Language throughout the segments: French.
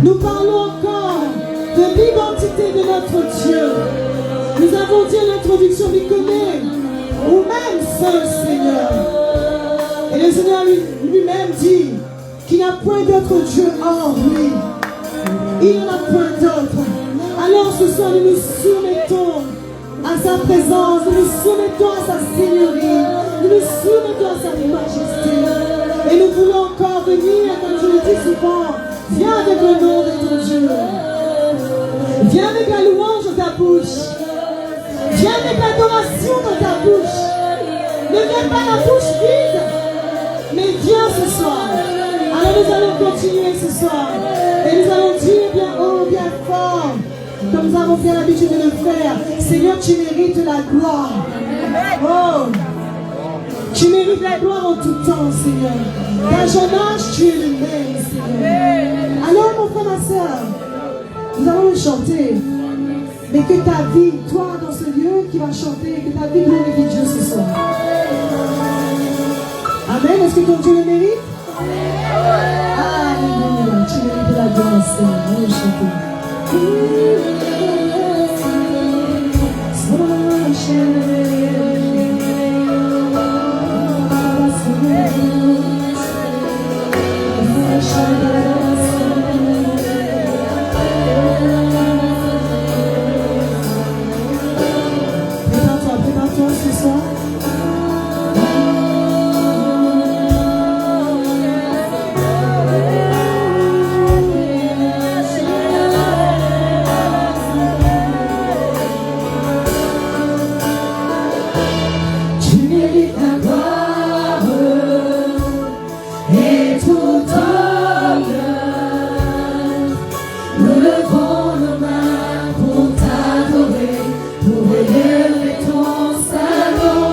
Nous parlons encore de l'identité de notre Dieu. Nous avons dit en introduction, il connaît ou même seul Seigneur. Et le Seigneur lui-même dit qu'il n'y a point d'autre Dieu hors lui. Il n'y en a point d'autre. Alors ce soir, nous nous soumettons à sa présence, nous nous soumettons à sa seigneurie, nous nous soumettons à sa majesté. Et nous voulons encore venir, comme je le dis souvent, viens avec le nom de ton Dieu. Viens avec la louange dans ta bouche. Viens avec l'adoration dans ta bouche. Ne viens pas la bouche vide, mais viens ce soir. Alors nous allons continuer ce soir. Et nous allons dire bien haut, bien fort, comme nous avons fait l'habitude de le faire. Seigneur, tu mérites la gloire. Oh, tu mérites la gloire en tout temps, Seigneur. D'âge en âge, tu es le même, Seigneur. Alors, mon frère, ma soeur, nous allons le chanter. Mais que ta vie, toi dans ce lieu qui va chanter, que ta vie glorifie Dieu ce soir. Amen. Est-ce que ton Dieu le mérite? Alléluia. Tu mérites la gloire, Seigneur. Allons le chanter. Prépare-toi ce soir. Pour t'adorer, pour élever ton salon.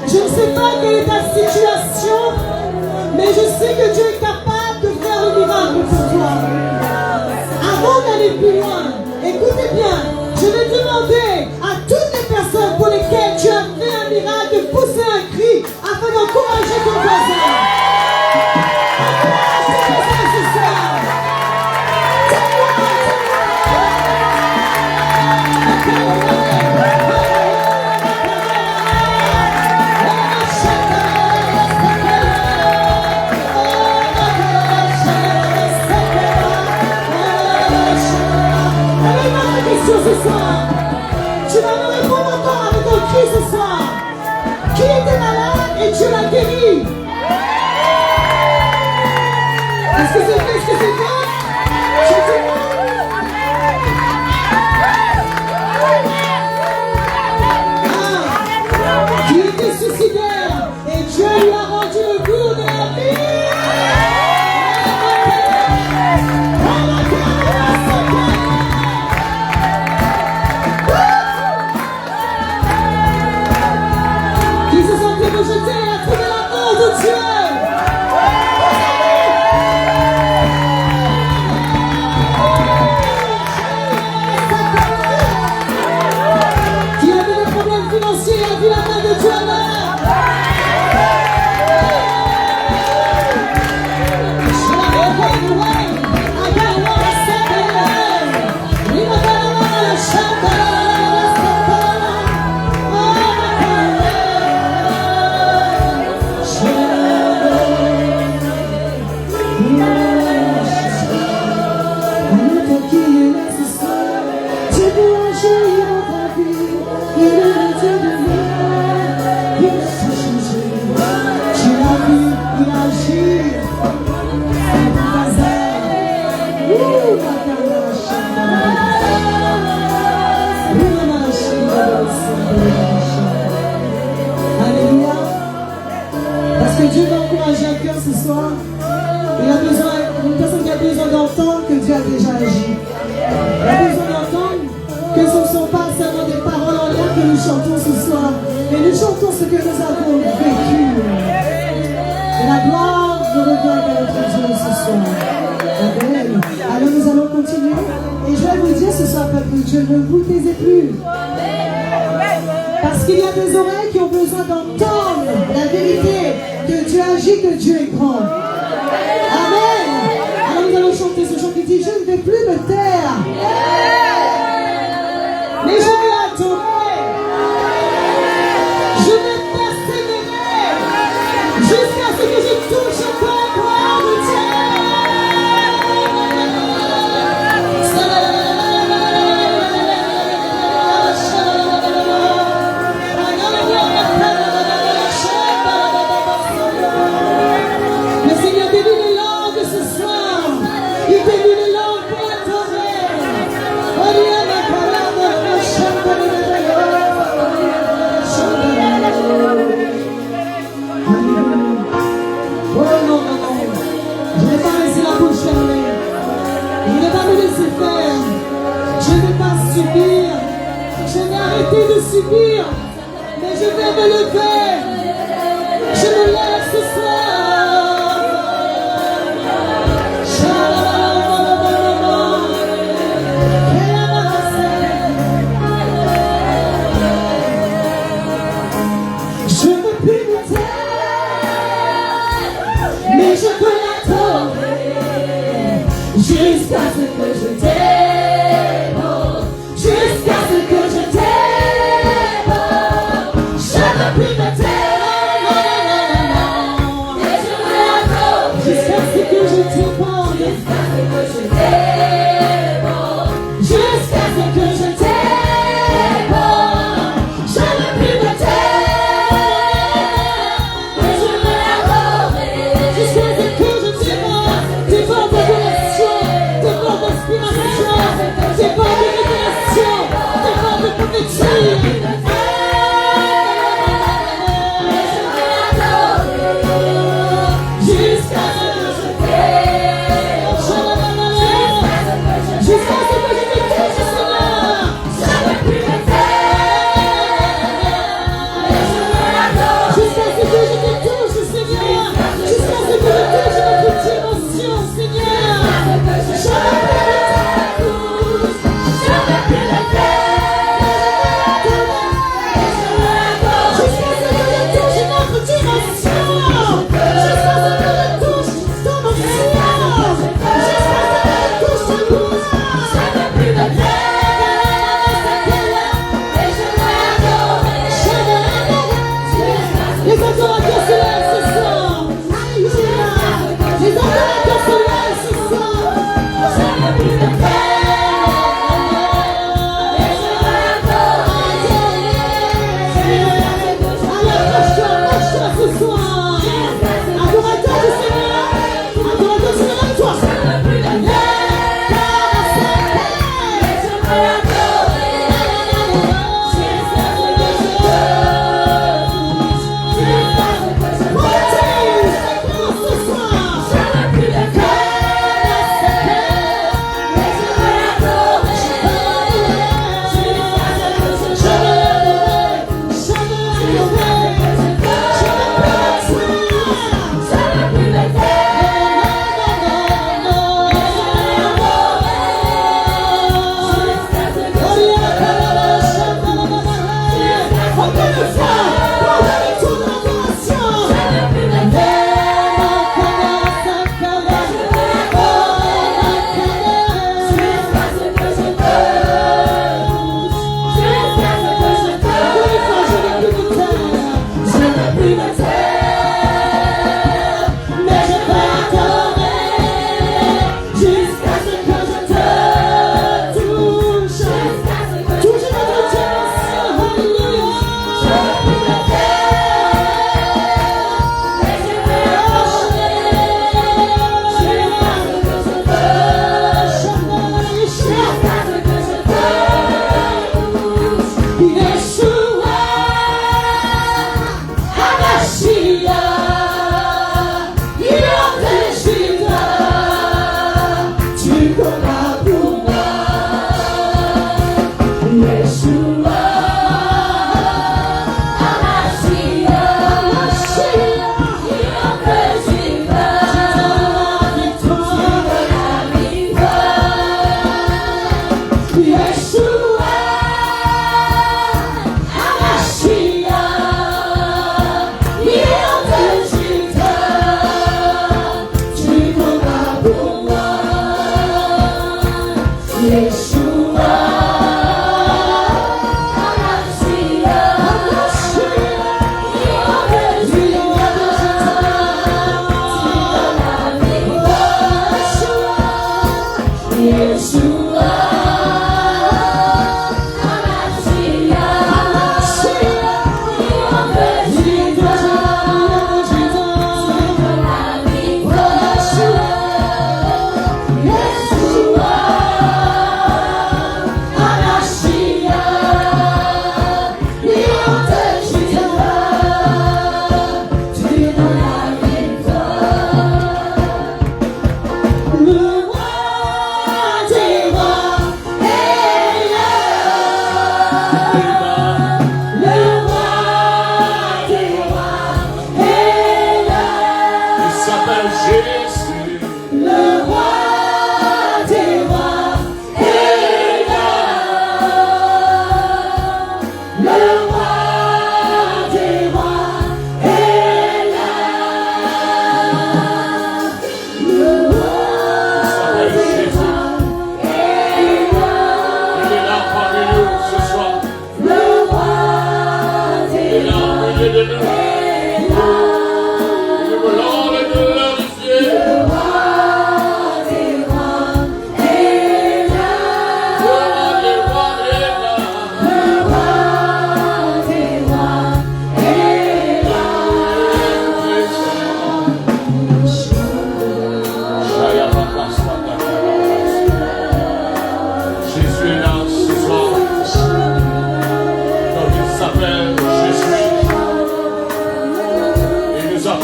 Je ne sais pas quelle est ta situation, mais je sais que Dieu est capable de faire le miracle pour toi. Avant d'aller plus loin, écoutez bien, je vais demander à toutes les personnes pour lesquelles tu as fait un miracle de pousser un cri afin d'encourager ton voisin. Encourage ton voisin ce soir. Ce soir, tu vas me répondre encore avec un cri ce soir. Qui était malade et Dieu l'a guéri? Est-ce que c'est vrai? Est-ce que c'est vrai? Je dis qui était suicidaire et Dieu lui a rendu le goût de la vie. Dieu va encourager un cœur ce soir. Il a besoin, une personne qui a besoin d'entendre que Dieu a déjà agi. Il a besoin d'entendre que ce ne sont pas seulement des paroles en l'air que nous chantons ce soir, mais nous chantons ce que nous avons vécu. Et la gloire nous revient à notre Dieu ce soir. Amen. Alors nous allons continuer. Et je vais vous dire ce soir, peuple de Dieu, ne vous taisez plus. Parce qu'il y a des oreilles qui ont besoin d'entendre la vérité, que Dieu agit, que Dieu est grand. Amen. Alors nous allons chanter ce chant qui dit, je ne vais plus me taire, mais je vais adorer. Je vais persévérer jusqu'à ce que je touche encore la gloire de Dieu. De subir, mais je vais me lever. Je me lève ce soir. Je ne veux plus me taire, et je peux l'adorer jusqu'à ce que je t'aime, jusqu'à ce que je t'aime. Je veux plus me taire et je veux l'adorer jusqu'à ce que je t'aime, jusqu'à ce que je t'aime, jusqu'à ce que je t'aime. Je veux plus me taire et je veux l'adorer jusqu'à ce que je t'aime. Tes formes d'adoration, tes formes d'inspiration.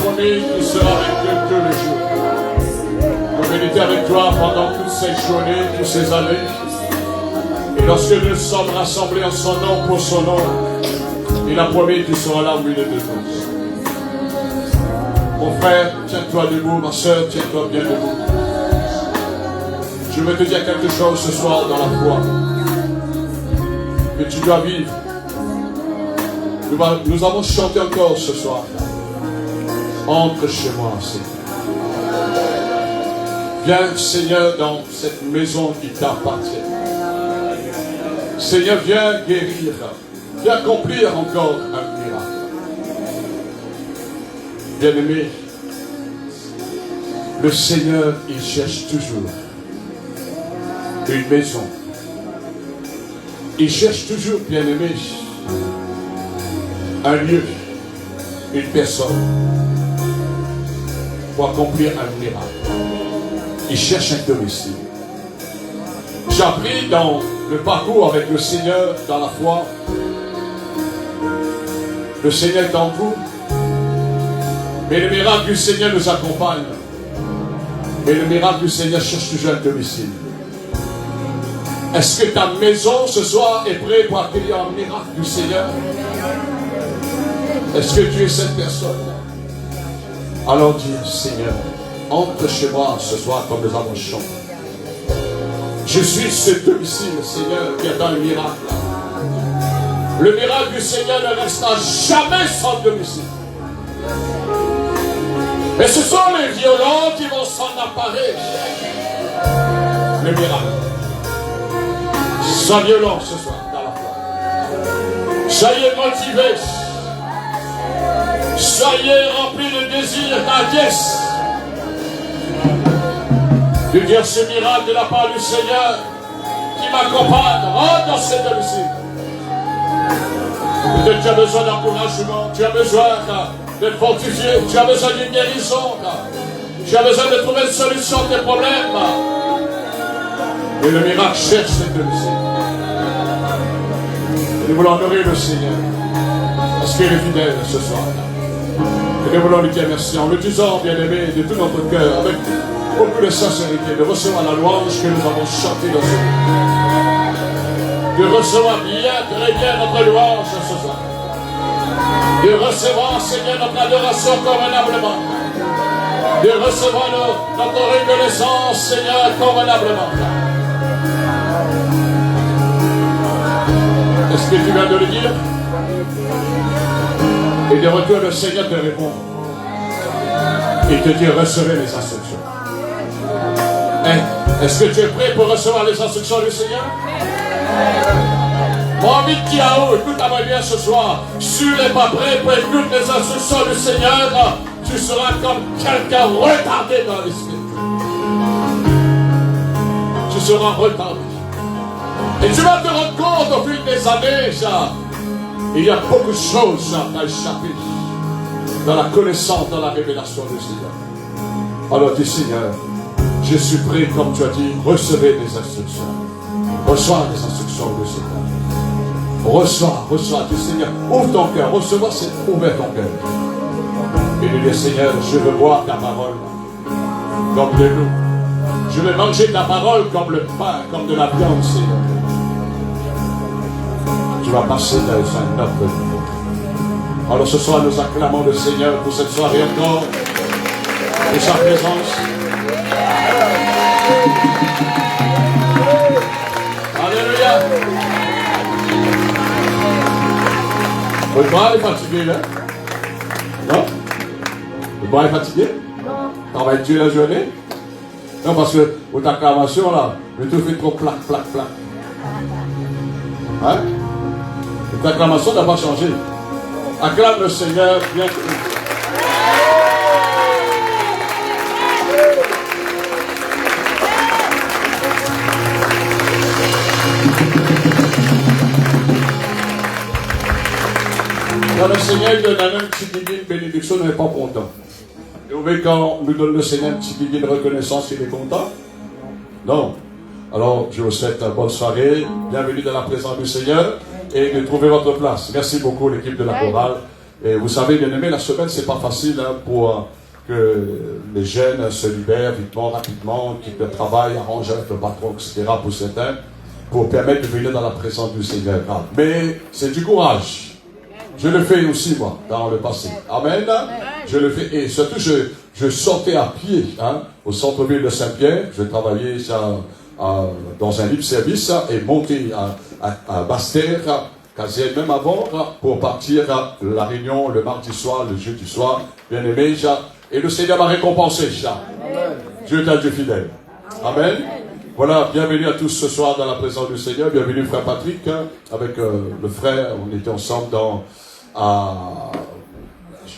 promis qu'il sera avec nous tous les jours. Nous méditer avec toi pendant toutes ces journées, toutes ces années. Et lorsque nous sommes rassemblés en son nom pour son nom, il a promis qu'il sera là au milieu de nous. Mon frère, tiens-toi debout, ma soeur, tiens-toi bien debout. Je veux te dire quelque chose ce soir dans la foi que tu dois vivre. Nous avons chanté encore ce soir. Entre chez moi, Seigneur. Viens, Seigneur, dans cette maison qui t'appartient. Seigneur, viens guérir. Viens accomplir encore un miracle. Bien-aimé, le Seigneur, il cherche toujours une maison. Il cherche toujours, bien-aimé, un lieu, une personne pour accomplir un miracle. Il cherche un domicile. J'ai appris dans le parcours avec le Seigneur dans la foi. Le Seigneur est en vous. Mais le miracle du Seigneur nous accompagne. Et le miracle du Seigneur cherche toujours un domicile. Est-ce que ta maison ce soir est prête pour accueillir un miracle du Seigneur? Est-ce que tu es cette personne? Alors dis, Seigneur, entre chez moi ce soir comme nous avons chanté. Je suis ce domicile, Seigneur, qui attend un miracle. Le miracle du Seigneur ne restera jamais sans domicile. Et ce sont les violents qui vont s'en emparer. Le miracle. Sois violent ce soir dans la foi. Soyez motivés. Soyez remplis de désir, d'hardiesse. De dire ce miracle de la part du Seigneur qui m'accompagne. Rentre dans ce domicile. Peut-être tu as besoin d'encouragement, tu as besoin d'être fortifié, tu as besoin d'une guérison, tu as besoin de trouver une solution à tes problèmes. Et le miracle cherche ce domicile. Et nous voulons honorer le Seigneur parce qu'il est fidèle ce soir. Et nous voulons lui dire merci en le disant, bien-aimé, de tout notre cœur, avec beaucoup de sincérité, de recevoir la louange que nous avons chantée dans ce moment. De recevoir bien, très bien notre louange ce soir. De recevoir, Seigneur, notre adoration convenablement. De recevoir notre reconnaissance, Seigneur, convenablement. Est-ce que tu viens de le dire? Et de retour, le Seigneur te répond. Et te dit, recevez les instructions. Est-ce que tu es prêt pour recevoir les instructions du Seigneur? Mon ami Kiao, écoute-moi bien ce soir. Si tu n'es pas prêt pour écouter les instructions du Seigneur, tu seras comme quelqu'un retardé dans l'esprit. Tu seras retardé. Et tu vas te rendre compte au fil des années, il y a beaucoup de choses à échapper dans la connaissance, dans la révélation du Seigneur. Alors dis, Seigneur, je suis prêt, comme tu as dit, recevez des instructions. Reçois les instructions du Seigneur. Reçois du Seigneur. Ouvre ton cœur. Recevoir, c'est ouvrir ton cœur. Et lui dire, Seigneur, je veux boire ta parole comme de l'eau. Je veux manger ta parole comme le pain, comme de la viande, Seigneur. Tu vas passer dans un autre niveau. Alors ce soir, nous acclamons le Seigneur pour cette soirée encore, pour sa présence. Alléluia. Votre bras est fatigué, là? Non? Votre bras est fatigué? Non. Travailles-tu la journée? Non, parce que votre acclamation, là, le tout fait trop plaque. Hein? Votre acclamation n'a pas changé. Acclame le Seigneur bien que... Quand le Seigneur donne un petit billet de bénédiction, on n'est pas content. Et vous voyez, quand on nous donne le Seigneur un petit billet de reconnaissance, il est content? Non. Alors, je vous souhaite une bonne soirée. Bienvenue dans la présence du Seigneur. Et de trouver votre place. Merci beaucoup, l'équipe de la chorale. Et vous savez, bien aimé, la semaine, c'est pas facile hein, pour que les jeunes se libèrent vitement, rapidement, quittent le travail, arrangent avec le patron, etc. pour certains, pour permettre de venir dans la présence du Seigneur. Mais c'est du courage. Je le fais aussi, moi, dans le passé. Amen. Je le fais. Et surtout, je sortais à pied hein, au centre-ville de Saint-Pierre. Je travaillais dans un libre service et montais à Basse-Terre, quasi même avant, pour partir à la réunion le mardi soir, le jeudi soir. Bien aimé, et le Seigneur m'a récompensé. Dieu est un Dieu fidèle. Amen. Voilà, bienvenue à tous ce soir dans la présence du Seigneur. Bienvenue frère Patrick, hein, avec le frère. On était ensemble à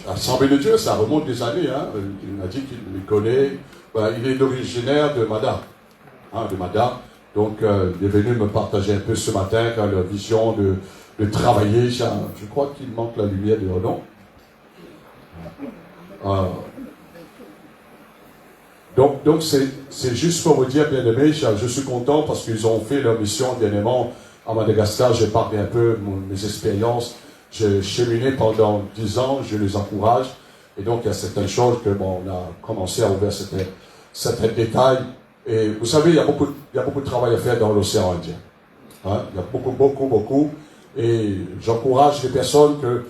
l'Assemblée de Dieu, ça remonte des années. Hein. Il m'a dit qu'il me connaît. Voilà, il est originaire de Mada. Hein, de Mada. Donc, il est venu me partager un peu ce matin la vision de travailler. Je crois qu'il manque la lumière de nom. Donc c'est juste pour vous dire, bien aimé, je suis content parce qu'ils ont fait leur mission, bien aimé, à Madagascar. J'ai parlé un peu de mes expériences. J'ai cheminé pendant 10 ans, je les encourage. Et donc il y a certaines choses que on a commencé à ouvrir certains détails. Et vous savez, il y a beaucoup de travail à faire dans l'océan Indien. Hein? Il y a beaucoup. Et j'encourage les personnes que,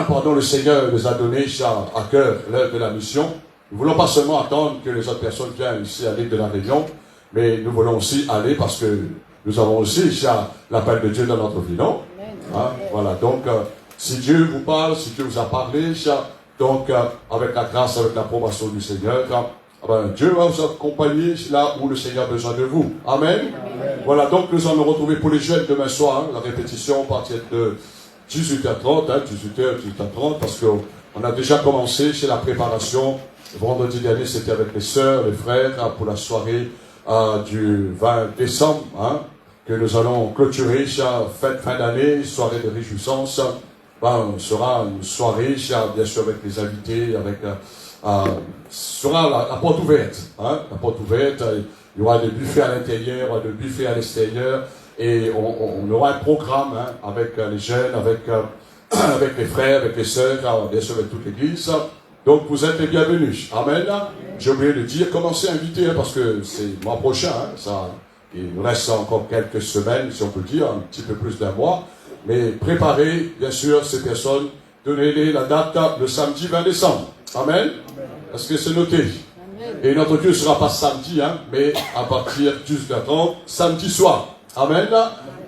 pardon, le Seigneur les a donné à cœur l'œuvre de la mission. Nous ne voulons pas seulement attendre que les autres personnes viennent ici à l'île de la Réunion, mais nous voulons aussi aller parce que nous avons aussi l'appel de Dieu dans notre vie, non? Hein? Voilà, donc si Dieu vous parle, si Dieu vous a parlé, donc avec la grâce, avec l'approbation du Seigneur, Dieu va vous accompagner là où le Seigneur a besoin de vous. Amen. Voilà, donc nous allons nous retrouver pour les jeunes demain soir, la répétition à partir de 18h30, 18h30, parce qu'on a déjà commencé chez la préparation. Vendredi dernier, c'était avec les sœurs, les frères, pour la soirée du 20 décembre, hein, que nous allons clôturer, fête fin d'année, soirée de réjouissance. Sera une soirée, bien sûr, avec les invités, avec sera la porte ouverte. Hein, la porte ouverte, il y aura des buffets à l'intérieur, il y aura des buffets à l'extérieur, et on aura un programme hein, avec les jeunes, avec les frères, avec les sœurs, bien sûr, avec toute l'église. Donc vous êtes les bienvenus. Amen. J'ai oublié de dire, commencez à inviter, hein, parce que c'est le mois prochain. Hein, il nous reste encore quelques semaines, si on peut dire, un petit peu plus d'un mois. Mais préparez, bien sûr, ces personnes. Donnez-les la date, le samedi 20 décembre. Amen. Est-ce que c'est noté? Amen. Et notre Dieu ne sera pas samedi, hein, mais à partir du 18h30, samedi soir. Amen.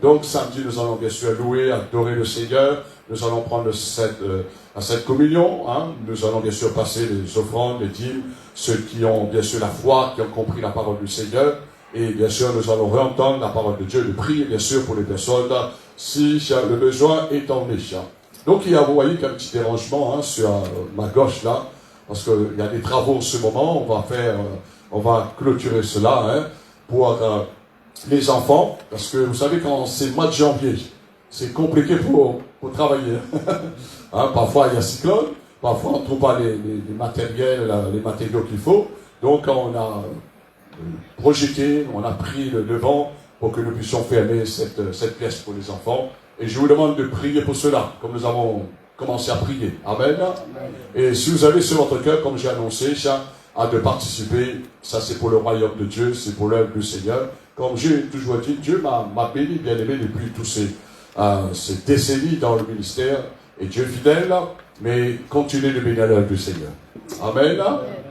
Donc samedi, nous allons bien sûr louer, adorer le Seigneur. Nous allons prendre cette communion. Hein. Nous allons bien sûr passer les offrandes, les dîmes, ceux qui ont bien sûr la foi, qui ont compris la parole du Seigneur. Et bien sûr, nous allons réentendre la parole de Dieu, de prier bien sûr pour les personnes si le besoin est emmené. Donc il y a, vous voyez, qu'un petit dérangement hein, sur ma gauche là, parce qu'il y a des travaux en ce moment. On va clôturer cela hein, pour les enfants, parce que vous savez, quand c'est le mois de janvier, c'est compliqué pour travailler. Hein, parfois il y a cyclone, parfois on ne trouve pas les matériaux qu'il faut. Donc on a projeté, on a pris le devant pour que nous puissions fermer cette pièce pour les enfants. Et je vous demande de prier pour cela, comme nous avons commencé à prier. Amen. Et si vous avez sur votre cœur, comme j'ai annoncé, de participer, ça c'est pour le royaume de Dieu, c'est pour l'œuvre du Seigneur. Comme j'ai toujours dit, Dieu m'a béni, bien aimé, depuis tous ces décennies dans le ministère. Et Dieu est fidèle, mais continuez de bénir l'œuvre du Seigneur. Amen.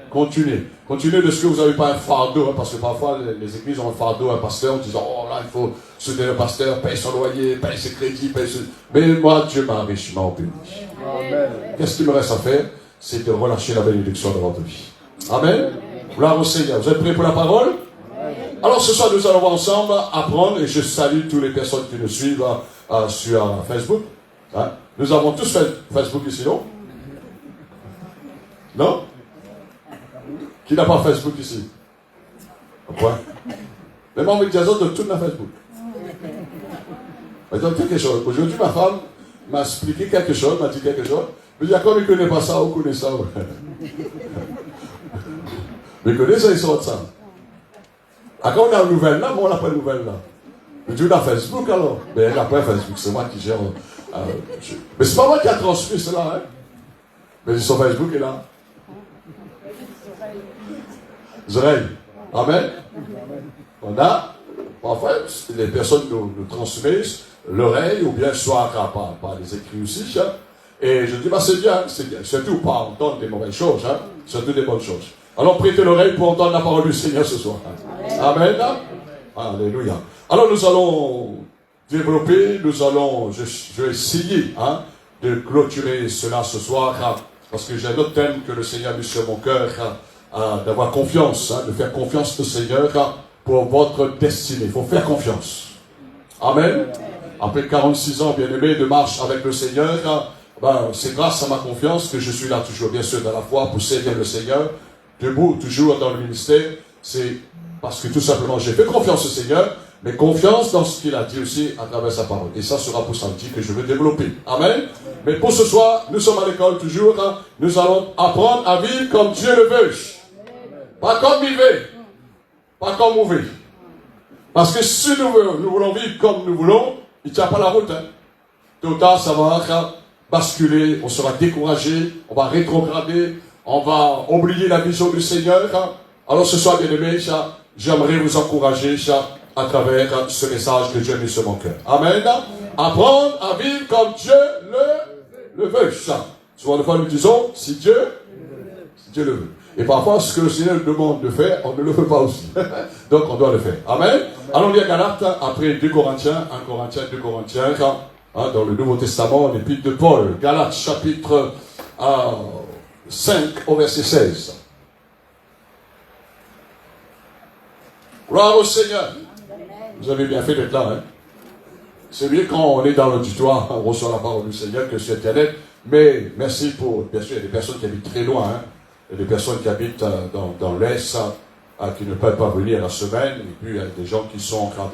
Continuez de ce que vous n'avez pas un fardeau, hein, parce que parfois les églises ont un fardeau, un pasteur, en disant, oh là, il faut soutenir le pasteur, paye son loyer, paye ses crédits, Mais moi, Dieu m'a richement béni. Qu'est-ce qu'il me reste à faire? C'est de relâcher la bénédiction de votre vie. Amen. Gloire au Seigneur. Vous êtes prêts pour la parole? Alors ce soir, nous allons ensemble apprendre, et je salue toutes les personnes qui nous suivent sur Facebook. Hein? Nous avons tous fait Facebook ici, non? Non? Qui n'a pas Facebook ici? Pourquoi? Même avec Jason de tout dans Facebook. Donc, quelque chose. Aujourd'hui, ma femme m'a expliqué quelque chose, m'a dit quelque chose. Mais il y a comme il ne connaît pas ça, on connaît ça. Mais il connaît ça, ils sont de ça. Quand on a une nouvelle là, bon, on n'a pas une nouvelle là. Mais tu as Facebook alors? Mais elle n'a pas Facebook, c'est moi qui gère. Mais c'est pas moi qui a transmis cela, hein? Mais sur Facebook, il est là. Les oreilles. Amen. On a, parfois, les personnes nous transmettent l'oreille, ou bien soit par les écrits aussi. Hein. Et je dis, bah c'est bien. Surtout pas entendre des mauvaises choses, hein. Surtout des bonnes choses. Alors prêtez l'oreille pour entendre la parole du Seigneur ce soir. Hein. Amen. Alléluia. Alors nous allons développer, je vais essayer hein, de clôturer cela ce soir, hein, parce que j'ai un autre thème que le Seigneur a mis sur mon cœur, d'avoir confiance, hein, de faire confiance au Seigneur pour votre destinée. Il faut faire confiance. Amen. Après 46 ans, bien-aimé, de marche avec le Seigneur, c'est grâce à ma confiance que je suis là toujours, bien sûr, dans la foi, pour servir le Seigneur, debout, toujours dans le ministère. C'est parce que tout simplement, j'ai fait confiance au Seigneur, mais confiance dans ce qu'il a dit aussi à travers sa parole. Et ça sera pour samedi que je veux développer. Amen. Mais pour ce soir, nous sommes à l'école toujours. Hein, nous allons apprendre à vivre comme Dieu le veut. Pas comme il veut. Pas comme on veut. Parce que si nous voulons vivre comme nous voulons, il ne tient pas la route. Hein. Tôt ou tard, ça va basculer, on sera découragé, on va rétrograder, on va oublier la vision du Seigneur. Hein. Alors ce soir, bien-aimés, j'aimerais vous encourager à travers ce message que Dieu a mis sur mon cœur. Amen. Apprendre à vivre comme Dieu le veut. Souvent de fois, nous disons, si Dieu le veut. Et parfois, ce que le Seigneur nous demande de faire, on ne le fait pas aussi. Donc, on doit le faire. Amen. Allons lire Galates, après 2 Corinthiens, 1 Corinthiens, 2 Corinthiens, hein, dans le Nouveau Testament, l'épître de Paul. Galates, chapitre 5, au verset 16. Gloire au Seigneur. Vous avez bien fait d'être là. Hein. C'est bien quand on est dans l'auditoire, on reçoit la parole du Seigneur, que c'est Internet. Mais merci pour, bien sûr, il y a des personnes qui habitent très loin. Hein. Il y a des personnes qui habitent dans l'Est, qui ne peuvent pas venir la semaine. Et puis il y a des gens qui sont encore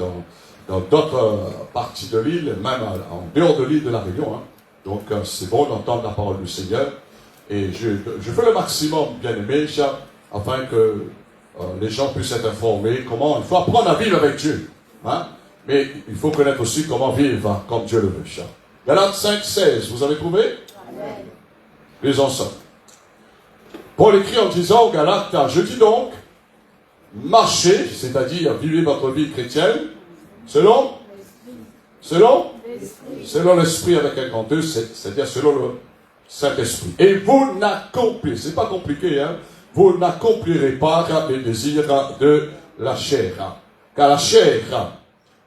dans d'autres parties de l'île, même en dehors de l'île de la Réunion. Hein. Donc c'est bon d'entendre la parole du Seigneur. Et je fais le maximum, bien aimé, afin que les gens puissent être informés comment il faut apprendre à vivre avec Dieu. Hein? Mais il faut connaître aussi comment vivre comme Dieu le veut. Galates 5, 16, vous avez trouvé? Amen. Les ensemble. Paul écrit en disant aux Galates, je dis donc, marchez, c'est-à-dire vivez votre vie chrétienne, selon l'esprit avec un grand E, c'est-à-dire selon le Saint-Esprit. Et vous n'accomplirez, c'est pas compliqué, hein, vous n'accomplirez pas les désirs de la chair. Car la chair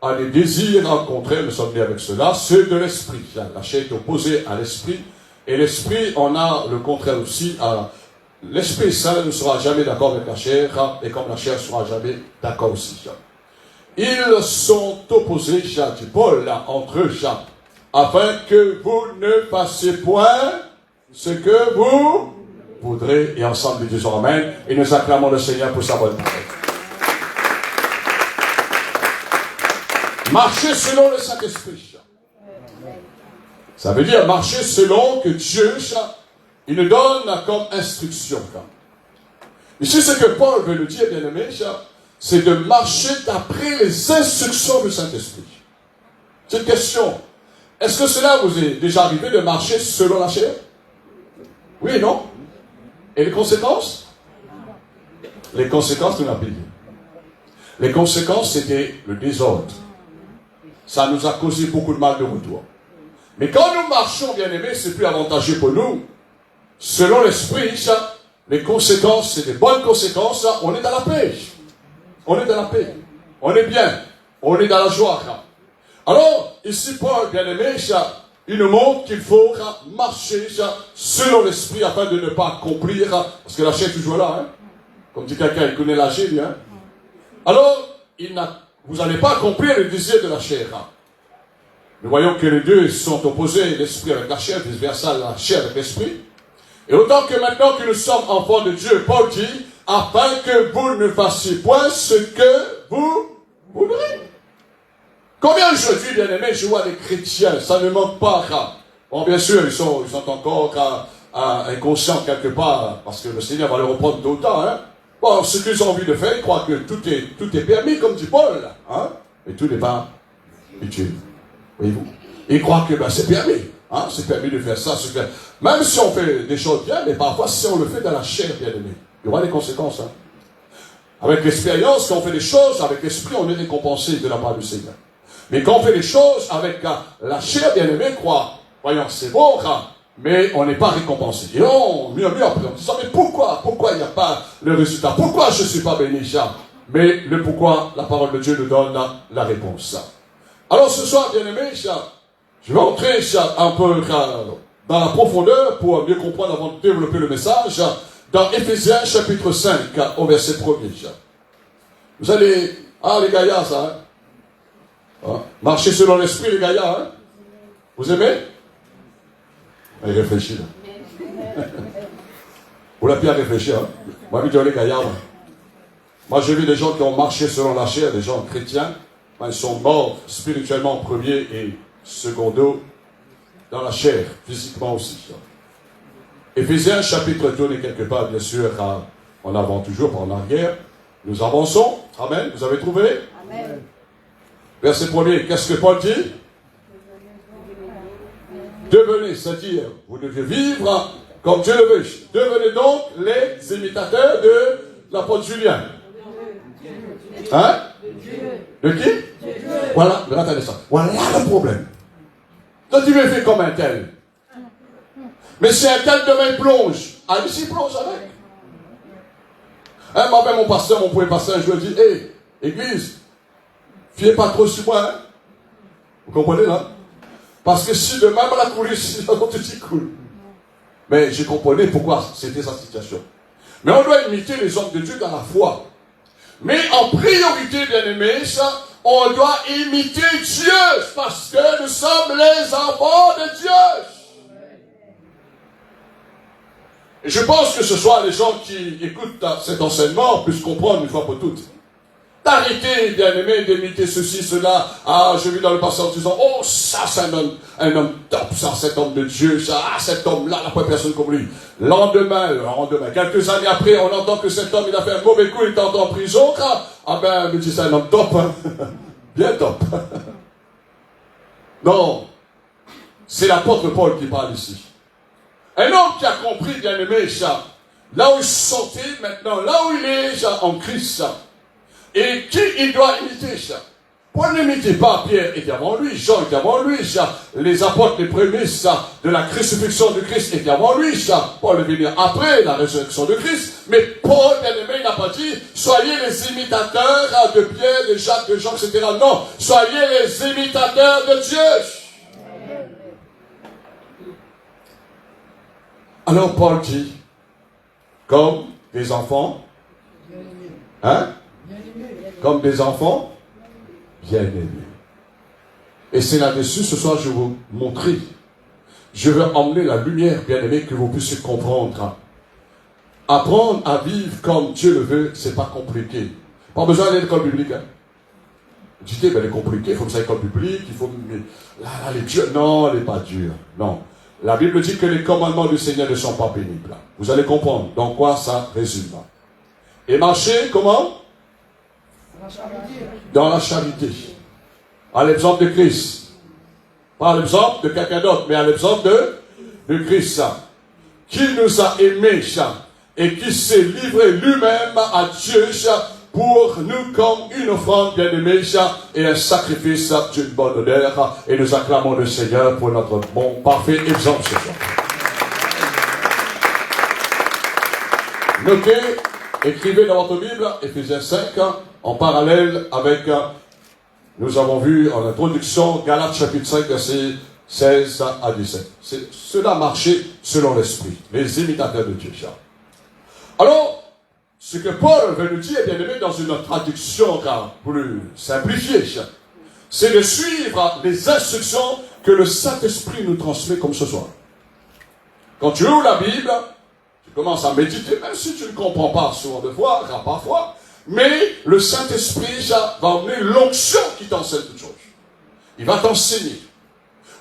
a des désirs contraires, nous sommes nés avec cela, ceux de l'esprit. La chair est opposée à l'esprit, et l'esprit, on a le contraire aussi. L'Esprit Saint ne sera jamais d'accord avec la chair, et comme la chair ne sera jamais d'accord aussi. Ils sont opposés, dit Paul, entre eux, afin que vous ne fassiez point ce que vous voudrez, et ensemble nous disons Amen, et nous acclamons le Seigneur pour sa bonne parole. Marcher selon le Saint-Esprit. Ça veut dire marcher selon que Dieu, il nous donne comme instruction. Ici, ce que Paul veut nous dire, bien aimé, c'est de marcher d'après les instructions du Saint-Esprit. C'est une question. Est-ce que cela vous est déjà arrivé de marcher selon la chair? Oui et non? Et les conséquences? Les conséquences, nous l'avons dit. Les conséquences, c'était le désordre. Ça nous a causé beaucoup de mal de retour. Mais quand nous marchons, bien aimés, c'est plus avantageux pour nous. Selon l'esprit, les conséquences, c'est des bonnes conséquences. On est dans la paix. On est dans la paix. On est bien. On est dans la joie. Alors, ici, Paul, bien aimé, il nous montre qu'il faut marcher selon l'esprit afin de ne pas accomplir, parce que la chair est toujours là. Hein? Comme dit quelqu'un, il connaît la chair, hein? Alors, vous n'allez pas accomplir le désir de la chair. Nous voyons que les deux sont opposés, l'esprit avec la chair, vice-versa, la chair avec l'esprit. Et autant que maintenant que nous sommes enfants de Dieu, Paul dit, afin que vous ne fassiez point ce que vous voudrez. Combien aujourd'hui, bien aimés, je vois des chrétiens, ça ne manque pas. Bon, bien sûr, ils sont encore inconscients quelque part, parce que le Seigneur va leur reprendre tôt ou tard. Hein. Bon, ce qu'ils ont envie de faire, ils croient que tout est permis, comme dit Paul. Hein. Mais tout n'est pas utile. Voyez-vous. Ils croient que c'est permis. Hein, c'est permis de faire ça, c'est permis. Même si on fait des choses bien, mais parfois si on le fait dans la chair, bien aimé, il y aura des conséquences. Hein. Avec l'expérience, quand on fait des choses, avec l'esprit, on est récompensé de la part du Seigneur. Mais quand on fait des choses avec la chair, bien aimé, voyons, c'est bon, mais on n'est pas récompensé. Et on murmure après, on dit ça, mais pourquoi il n'y a pas le résultat? Pourquoi je ne suis pas béni, ça? Mais le pourquoi, la parole de Dieu nous donne la réponse. Alors ce soir, bien aimé, je vais entrer un peu dans la profondeur pour mieux comprendre avant de développer le message dans Éphésiens chapitre 5 au verset 1er. Vous allez, les gaillards, ça, hein? Marcher selon l'esprit, les gaillards, hein? Vous aimez? Il réfléchit là. Vous l'avez bien réfléchi, hein? Moi, je dis les gaillards. Moi, j'ai vu des gens qui ont marché selon la chair, des gens chrétiens. Ils sont morts spirituellement en premier et secondo dans la chair, physiquement aussi. Éphésiens chapitre 2 quelque part, bien sûr, en avant toujours, pas en arrière. Nous avançons. Amen. Vous avez trouvé? Amen. Verset 1er, qu'est-ce que Paul dit? Devenez, c'est-à-dire, vous devez vivre comme Dieu le veut. Devenez donc les imitateurs de l'apôtre Julien. Hein? De qui? Voilà, regardez ça. Voilà le problème. Toi, tu me fais comme un tel. Mais si un tel demain il plonge, ici plonge avec. Hein, moi-même, mon pasteur, mon premier pasteur, je lui dis, hé, église, fiez pas trop sur moi. Hein? Vous comprenez là? Parce que si demain, la coulisse, tout y coule. Mais je comprenais pourquoi c'était sa situation. Mais on doit imiter les hommes de Dieu dans la foi. Mais en priorité, bien-aimés, on doit imiter Dieu, parce que nous sommes les enfants de Dieu. Et je pense que ce soir, les gens qui écoutent cet enseignement puissent comprendre une fois pour toutes. D'arrêter, bien-aimé, d'imiter ceci, cela. J'ai vu dans le passé en disant, oh, ça, c'est un homme top, ça, cet homme de Dieu, ça, cet homme-là, il n'a pas personne comme lui. Lendemain, quelques années après, on entend que cet homme, il a fait un mauvais coup, il est en prison. Me dit, c'est un homme top, hein. Bien top. Non. C'est l'apôtre Paul qui parle ici. Un homme qui a compris, bien-aimé, ça, là où il sortait maintenant, là où il est, en Christ, ça. Et qui il doit imiter, ça? Paul n'imitait pas Pierre était avant lui, Jean était avant lui, ça. Les apôtres, les prémices de la crucifixion de Christ étaient avant lui, ça. Paul est venu après la résurrection de Christ. Mais Paul, bien-aimé, il n'a pas dit, soyez les imitateurs de Pierre, de Jacques, de Jean, etc. Non, soyez les imitateurs de Dieu. Alors Paul dit, comme des enfants, hein? Comme des enfants bien-aimés. Et c'est là-dessus, ce soir, je vais vous montrer. Je veux emmener la lumière, bien-aimés, que vous puissiez comprendre. Apprendre à vivre comme Dieu le veut, c'est pas compliqué. Pas besoin d'aller à l'école biblique. Hein. Vous dites, elle est compliquée, il faut que ça l'école biblique, il faut... Là, les dieux, non, elle n'est pas dure. Non. La Bible dit que les commandements du Seigneur ne sont pas pénibles. Vous allez comprendre dans quoi ça résume. Et marcher, comment? Dans la charité. À l'exemple de Christ. Pas à l'exemple de quelqu'un d'autre, mais à l'exemple de Christ. Qui nous a aimés et qui s'est livré lui-même à Dieu pour nous comme une offrande bien-aimée et un sacrifice d'une bonne odeur. Et nous acclamons le Seigneur pour notre bon, parfait exemple ce soir. Notez, écrivez dans votre Bible, Éphésiens 5, en parallèle avec, nous avons vu en introduction, Galates chapitre 5, versets 16 à 17. Cela marchait selon l'esprit, les imitateurs de Dieu. Alors, ce que Paul veut nous dire, bien aimé, dans une traduction plus simplifiée, c'est de suivre les instructions que le Saint-Esprit nous transmet comme ce soir. Quand tu ouvres la Bible, tu commences à méditer, même si tu ne comprends pas souvent de fois, parfois, mais le Saint-Esprit va emmener l'onction qui t'enseigne toutes choses. Il va t'enseigner.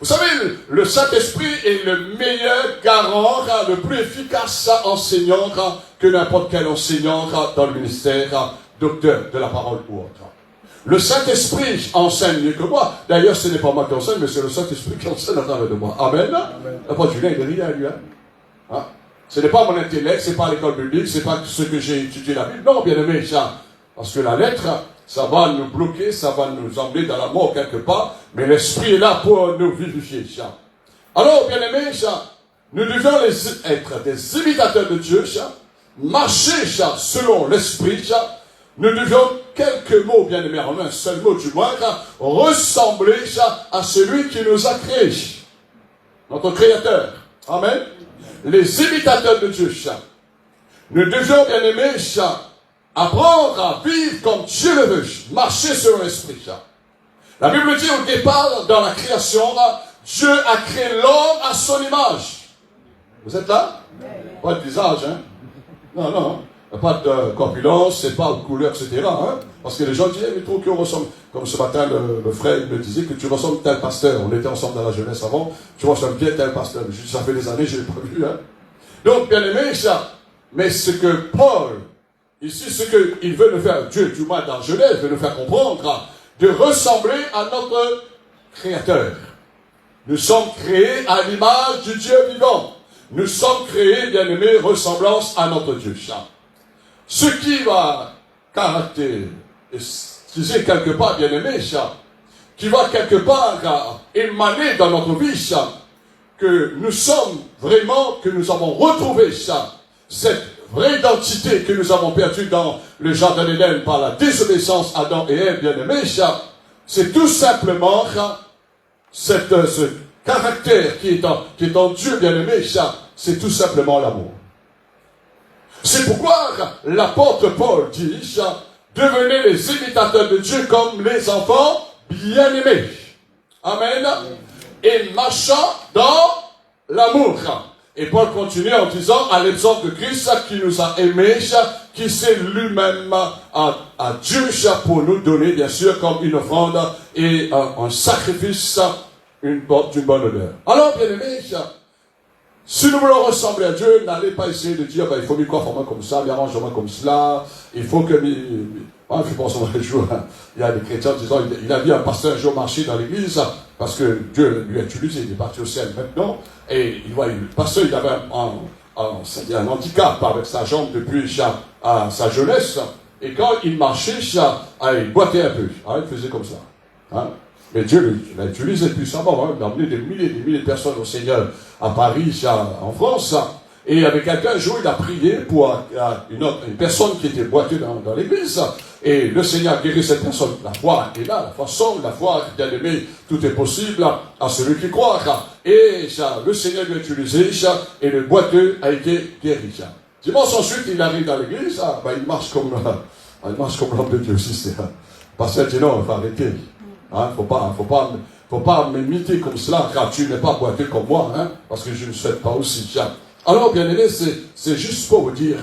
Vous savez, le Saint-Esprit est le meilleur garant, le plus efficace enseignant que n'importe quel enseignant dans le ministère, docteur de la parole ou autre. Le Saint-Esprit enseigne mieux que moi. D'ailleurs, ce n'est pas moi qui enseigne, mais c'est le Saint-Esprit qui enseigne à travers de moi. Amen. L'apôtre Julien, il est rien, lui. Hein? Ce n'est pas mon intellect, ce n'est pas l'école biblique, ce n'est pas ce que j'ai étudié la Bible. Non, bien aimé, ça. Parce que la lettre, ça va nous bloquer, ça va nous emmener dans la mort quelque part, mais l'Esprit est là pour nous vivifier, ça. Alors, bien aimé, ça, nous devons être des imitateurs de Dieu, ça, marcher, ça, selon l'Esprit, ça. Nous devions, quelques mots, bien aimés, en un seul mot du moins, ressembler, ça, à celui qui nous a créés, notre Créateur. Amen. Les imitateurs de Dieu, ça. Nous devions, bien aimés, ça, apprendre à vivre comme Dieu le veut, marcher selon l'Esprit. La Bible dit au départ, dans la création, Dieu a créé l'homme à son image. Vous êtes là? Pas de visage, hein? Non, non. Pas de corpulence, c'est pas de couleur, etc. Hein? Parce que les gens disent, mais trop qu'on ressemble. Comme ce matin, le frère me disait que tu ressembles tel pasteur. On était ensemble dans la jeunesse avant. Tu ressembles bien tel pasteur. Je dis, ça fait des années, je ne l'ai pas vu. Hein? Donc, bien aimé, ça. Mais ce que Paul, ici, ce qu'il veut nous faire, Dieu, du moins dans Genèse, veut nous faire comprendre, de ressembler à notre Créateur. Nous sommes créés à l'image du Dieu vivant. Nous sommes créés, bien aimés, ressemblance à notre Dieu. Ce qui va caractériser quelque part, bien aimé, qui va quelque part émaner dans notre vie, que nous sommes vraiment, que nous avons retrouvé cette vraie identité que nous avons perdue dans le jardin d'Éden par la désobéissance Adam et Ève, bien aimé, c'est tout simplement ce caractère qui est en Dieu, bien aimé, c'est tout simplement l'amour. C'est pourquoi l'apôtre Paul dit, devenez les imitateurs de Dieu comme les enfants bien-aimés. Amen. Et marchant dans l'amour. Et Paul continue en disant, à l'exemple de Christ qui nous a aimés, qui s'est lui-même à Dieu pour nous donner, bien sûr, comme une offrande et un sacrifice d'une bonne odeur. Alors, bien aimés, si nous voulons ressembler à Dieu, n'allez pas essayer de dire, il faut m'y coiffer comme ça, m'y arranger comme cela, il faut que... je pense un jour, il y a des chrétiens disant, il a vu un pasteur un jour marcher dans l'église, parce que Dieu lui a utilisé, il est parti au ciel maintenant, et il voit, le pasteur, il avait un handicap avec sa jambe depuis sa jeunesse, et quand il marchait, il boitait un peu, il faisait comme ça. Hein? Mais Dieu l'a utilisé puissamment, il a amené des milliers de personnes au Seigneur à Paris, en France. Et il y avait quelqu'un, un jour, il a prié pour une personne qui était boitée dans l'église. Et le Seigneur a guéri cette personne. La foi est là, la foi sauve, la foi, bien aimé, tout est possible à celui qui croit. Et le Seigneur l'a utilisé, et le boiteux a été guéri. Dimanche ensuite, il arrive dans l'église, il marche comme l'homme de Dieu aussi. Parce qu'il dit non, il faut arrêter. Faut pas m'imiter comme cela, car tu n'es pas boiteux comme moi, parce que je ne souhaite pas aussi. Alors, bien aimé, c'est juste pour vous dire,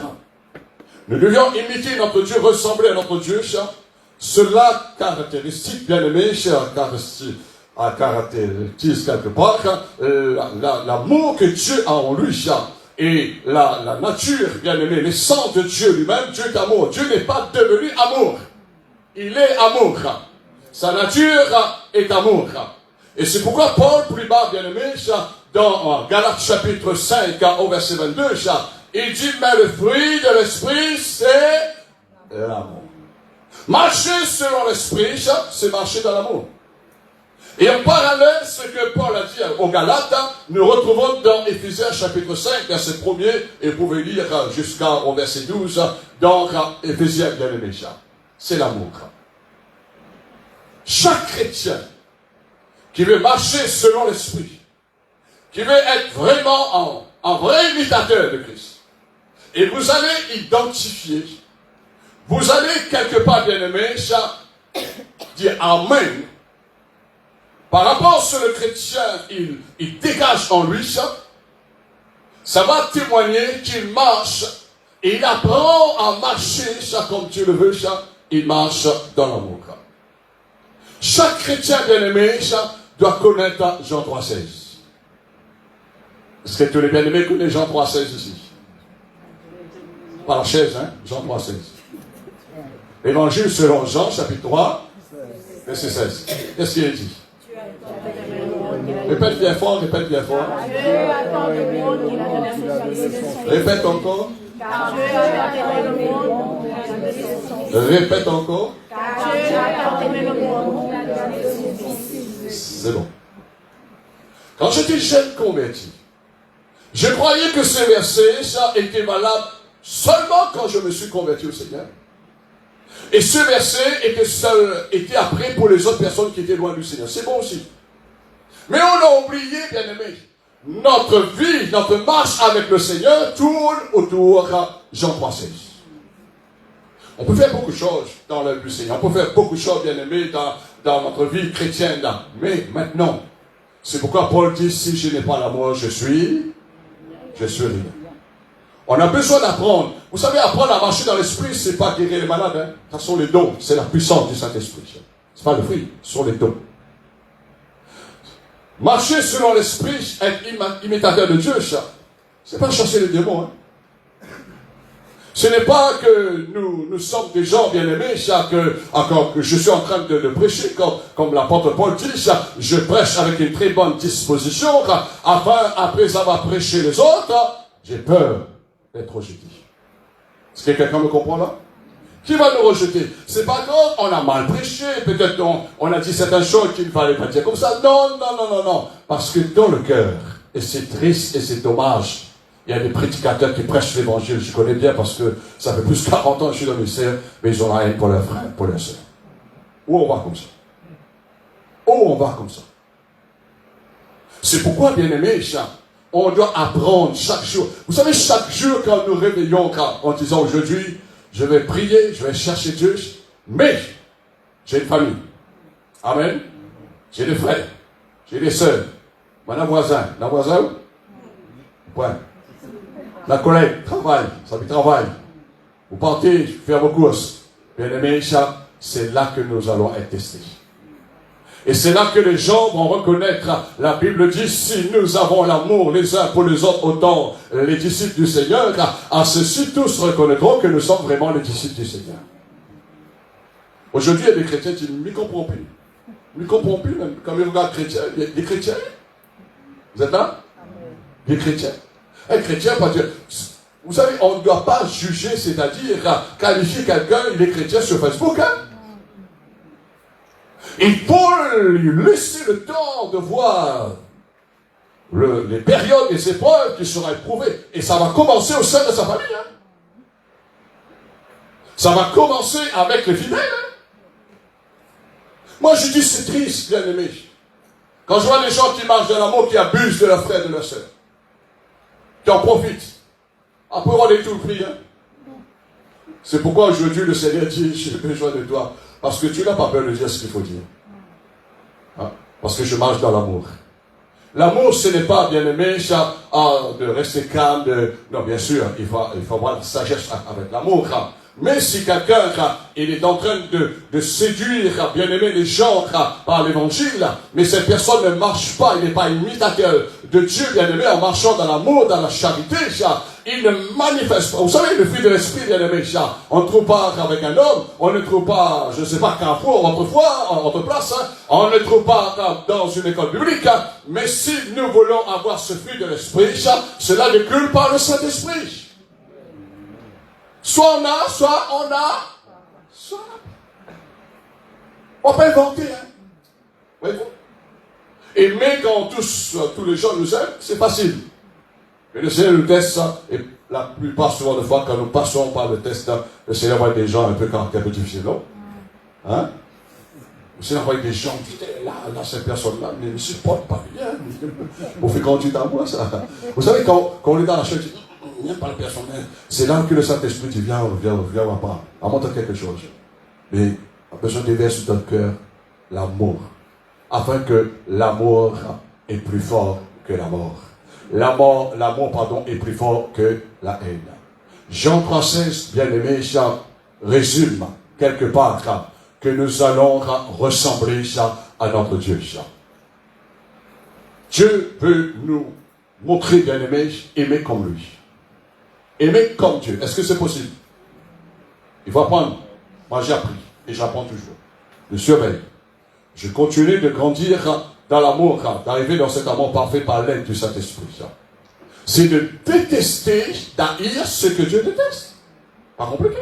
nous devions imiter notre Dieu, ressembler à notre Dieu, cela caractéristique, bien aimé, caractérise quelque part l'amour que Dieu a en lui, et la nature, bien aimé, l'essence de Dieu lui-même, Dieu est amour. Dieu n'est pas devenu amour, il est amour. Sa nature est amour. Et c'est pourquoi Paul, plus bas, bien aimé, dans Galates chapitre 5, au verset 22, il dit, mais le fruit de l'esprit, c'est l'amour. Marcher selon l'esprit, c'est marcher dans l'amour. Et en parallèle, ce que Paul a dit aux Galates, nous retrouvons dans Éphésiens chapitre 5, verset 1er, et vous pouvez lire jusqu'au verset 12, dans Éphésiens, bien aimé, c'est l'amour. Chaque chrétien qui veut marcher selon l'esprit, qui veut être vraiment un vrai imitateur de Christ, et vous allez identifier, vous allez quelque part, bien aimé, dire Amen. Par rapport à ce que le chrétien, il dégage en lui, ça va témoigner qu'il marche, et il apprend à marcher, comme Dieu le veut, il marche dans l'amour. Chaque chrétien bien-aimé doit connaître Jean 3,16. Est-ce que tous les bien-aimés connaissent Jean 3,16 ici? Pas la chaise, Jean 3,16. Évangile selon Jean, chapitre 3, Verset 16. Qu'est-ce qu'il dit? Répète bien fort, répète bien fort. Répète encore. Répète encore. C'est bon. Quand j'étais jeune converti, je croyais que ce verset, ça était valable seulement quand je me suis converti au Seigneur. Et ce verset était après pour les autres personnes qui étaient loin du Seigneur. C'est bon aussi. Mais on a oublié, bien aimé, notre vie, notre marche avec le Seigneur tourne autour de Jean 3,16. On peut faire beaucoup de choses dans l'œuvre du Seigneur. On peut faire beaucoup de choses, bien aimé, dans notre vie chrétienne. Mais maintenant, c'est pourquoi Paul dit, si je n'ai pas l'amour, je suis rien. On a besoin d'apprendre. Vous savez, apprendre à marcher dans l'esprit, c'est pas guérir les malades. Hein. Ce sont les dons. C'est la puissance du Saint-Esprit. C'est pas le fruit, ce sont les dons. Marcher selon l'esprit, être imitateur de Dieu, ça, c'est pas chasser les démons. Hein. Ce n'est pas que nous sommes des gens bien-aimés, ça, que je suis en train de prêcher, comme l'apôtre Paul dit, ça, je prêche avec une très bonne disposition, afin, après avoir prêché les autres, j'ai peur d'être rejeté. Est-ce que quelqu'un me comprend là? Qui va nous rejeter? C'est pas quand on a mal prêché, peut-être on a dit certaines choses qu'il ne fallait pas dire comme ça. Non. Parce que dans le cœur, et c'est triste et c'est dommage, il y a des prédicateurs qui prêchent l'évangile, je connais bien parce que ça fait plus de 40 ans que je suis dans le ministère, mais ils ont la haine pour leurs frères, pour leurs sœurs. Où on va comme ça? C'est pourquoi, bien aimé, on doit apprendre chaque jour. Vous savez, chaque jour quand nous réveillons, en disant aujourd'hui, je vais prier, je vais chercher Dieu, mais j'ai une famille. Amen. J'ai des frères, j'ai des sœurs. Madame voisin, la voisin, ouais. La collègue, travaille, ça fait travail. Vous partez faire vos courses. Bien aimé, c'est là que nous allons être testés. Et c'est là que les gens vont reconnaître, la Bible dit, si nous avons l'amour les uns pour les autres, autant les disciples du Seigneur, à ceux-ci tous reconnaîtront que nous sommes vraiment les disciples du Seigneur. Aujourd'hui, il y a des chrétiens qui ne m'y comprennent plus. Ils ne comprennent plus, même quand ils regardent chrétiens. Des chrétiens. Vous êtes là? Des chrétiens. Un chrétien, parce que, vous savez, on ne doit pas juger, c'est-à-dire qualifier quelqu'un, il est chrétien sur Facebook, hein? Il faut lui laisser le temps de voir les périodes, les épreuves qui seront éprouvées. Et ça va commencer au sein de sa famille. Hein? Ça va commencer avec les fidèles. Hein? Moi, je dis, c'est triste, bien aimé. Quand je vois des gens qui marchent dans l'amour, qui abusent de leurs frères et de leurs sœurs, qui en profitent. Après, on est tout pris. Hein? C'est pourquoi aujourd'hui, le Seigneur dit, j'ai besoin de toi. Parce que tu n'as pas peur de dire ce qu'il faut dire. Hein? Parce que je marche dans l'amour. L'amour, ce n'est pas, bien aimé, de rester calme. Non, bien sûr, il faut avoir la sagesse avec l'amour. Hein? Mais si quelqu'un il est en train de séduire, bien aimé, les gens par l'évangile, mais cette personne ne marche pas, il n'est pas imitateur de Dieu, bien aimé, en marchant dans l'amour, dans la charité, il ne manifeste pas. Vous savez, le fruit de l'esprit, bien aimé, on ne trouve pas avec un homme, on ne trouve pas, je ne sais pas, Carrefour, autrefois, en autre place, on ne trouve pas dans une école biblique, mais si nous voulons avoir ce fruit de l'esprit, cela découle par le Saint-Esprit. Soit on a, soit on a. On peut inventer, hein. Voyez-vous? Et mais quand tous les gens nous aiment, c'est facile. Mais le Seigneur nous teste ça, et la plupart souvent de fois, quand nous passons par le test, le Seigneur voit des gens un peu caractère un peu difficile, non? Hein? Le Seigneur voit des gens qui disent, là, cette personne-là, ne me supporte pas bien. On fait grandir dans moi, ça. Vous savez, quand on est dans la church, il n'y a pas la personne. C'est là que le Saint-Esprit dit, viens, pas. Montre quelque chose. Mais on a besoin d'éveiller sur notre cœur l'amour. Afin que l'amour est plus fort que la mort. L'amour, est plus fort que la haine. Jean 3,16, bien aimé, ça résume quelque part que nous allons ressembler à notre Dieu. Dieu veut nous montrer, bien aimé, aimer comme lui. Aimer comme Dieu. Est-ce que c'est possible? Il faut apprendre. Moi, j'ai appris et j'apprends toujours. Je surveille. Je continue de grandir dans l'amour, d'arriver dans cet amour parfait par l'aide du Saint-Esprit. C'est de détester, d'haïr ce que Dieu déteste. Pas compliqué.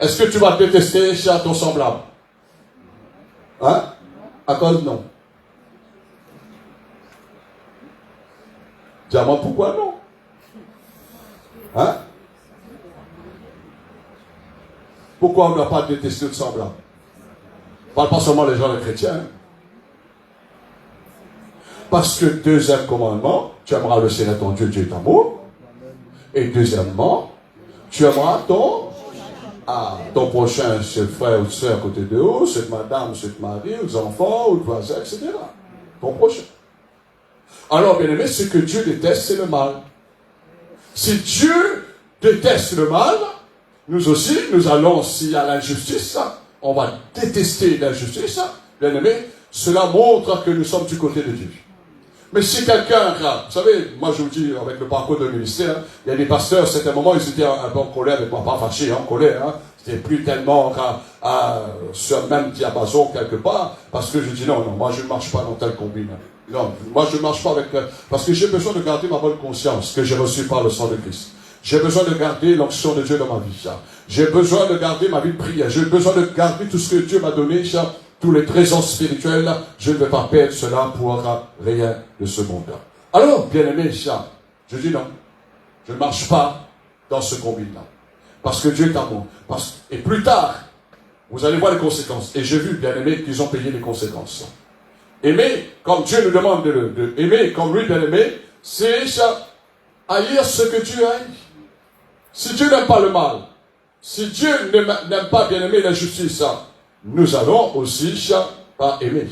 Est-ce que tu vas détester ton semblable? Hein? À cause non. Dis-moi pourquoi non? Hein? Pourquoi on ne doit pas détester le semblable? Je ne parle pas seulement les gens les chrétiens. Parce que deuxième commandement, tu aimeras le Seigneur ton Dieu, Dieu est amour. Et deuxièmement, tu aimeras ton prochain, ce frère ou soeur à côté de vous, cette madame, cette mari, aux enfants, aux voisins, etc. Ton prochain. Alors, bien aimé, ce que Dieu déteste, c'est le mal. Si Dieu déteste le mal, nous aussi, nous allons, s'il y a l'injustice, on va détester l'injustice. Bien aimé, cela montre que nous sommes du côté de Dieu. Mais si quelqu'un, vous savez, moi je vous dis, avec le parcours de ministère, il y a des pasteurs, à certains moments, ils étaient un peu en colère avec moi, pas fâchés, en colère, c'était plus tellement sur le même diapason quelque part, parce que je dis non, moi je ne marche pas dans tel combine. Non, moi je ne marche pas avec... Parce que j'ai besoin de garder ma bonne conscience que j'ai reçue par le sang de Christ. J'ai besoin de garder l'onction de Dieu dans ma vie. J'ai besoin de garder ma vie de prière. J'ai besoin de garder tout ce que Dieu m'a donné, tous les trésors spirituels. Je ne vais pas perdre cela pour rien de ce monde. Alors, bien aimé, je dis non. Je ne marche pas dans ce combine-là. Parce que Dieu est amour. Et plus tard, vous allez voir les conséquences. Et j'ai vu, bien aimé, qu'ils ont payé les conséquences. Aimer, comme Dieu nous demande de aimer, comme lui, bien aimé, c'est haïr ce que Dieu haït. Si Dieu n'aime pas le mal, si Dieu n'aime pas, bien aimé, l'injustice, nous allons aussi pas aimer.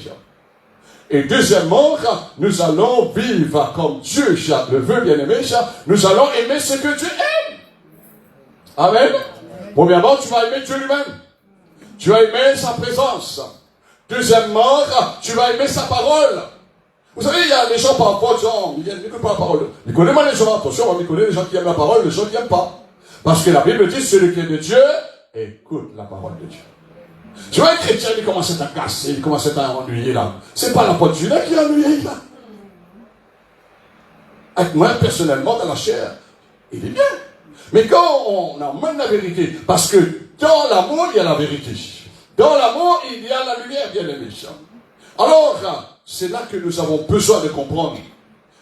Et deuxièmement, nous allons vivre comme Dieu le veut, bien aimé. Nous allons aimer ce que Dieu aime. Amen. Premièrement, tu vas aimer Dieu lui-même. Tu vas aimer sa présence. Deuxièmement, tu vas aimer sa parole. Vous savez, il y a des gens parfois, ils n'écoutent pas la parole. Ils connaissent mal les gens, attention, on connaît les gens qui aiment la parole, les gens qui n'aiment pas. Parce que la Bible dit, celui qui est de Dieu, écoute la parole de Dieu. Tu vois, un chrétien, il commence à casser, il commence à ennuyer là. C'est pas l'apôtre Judas qui est ennuyé là. Avec moi, personnellement, dans la chair, il est bien. Mais quand on emmène la vérité, parce que dans l'amour, il y a la vérité. Dans l'amour, il y a la lumière, bien aimé. Alors, c'est là que nous avons besoin de comprendre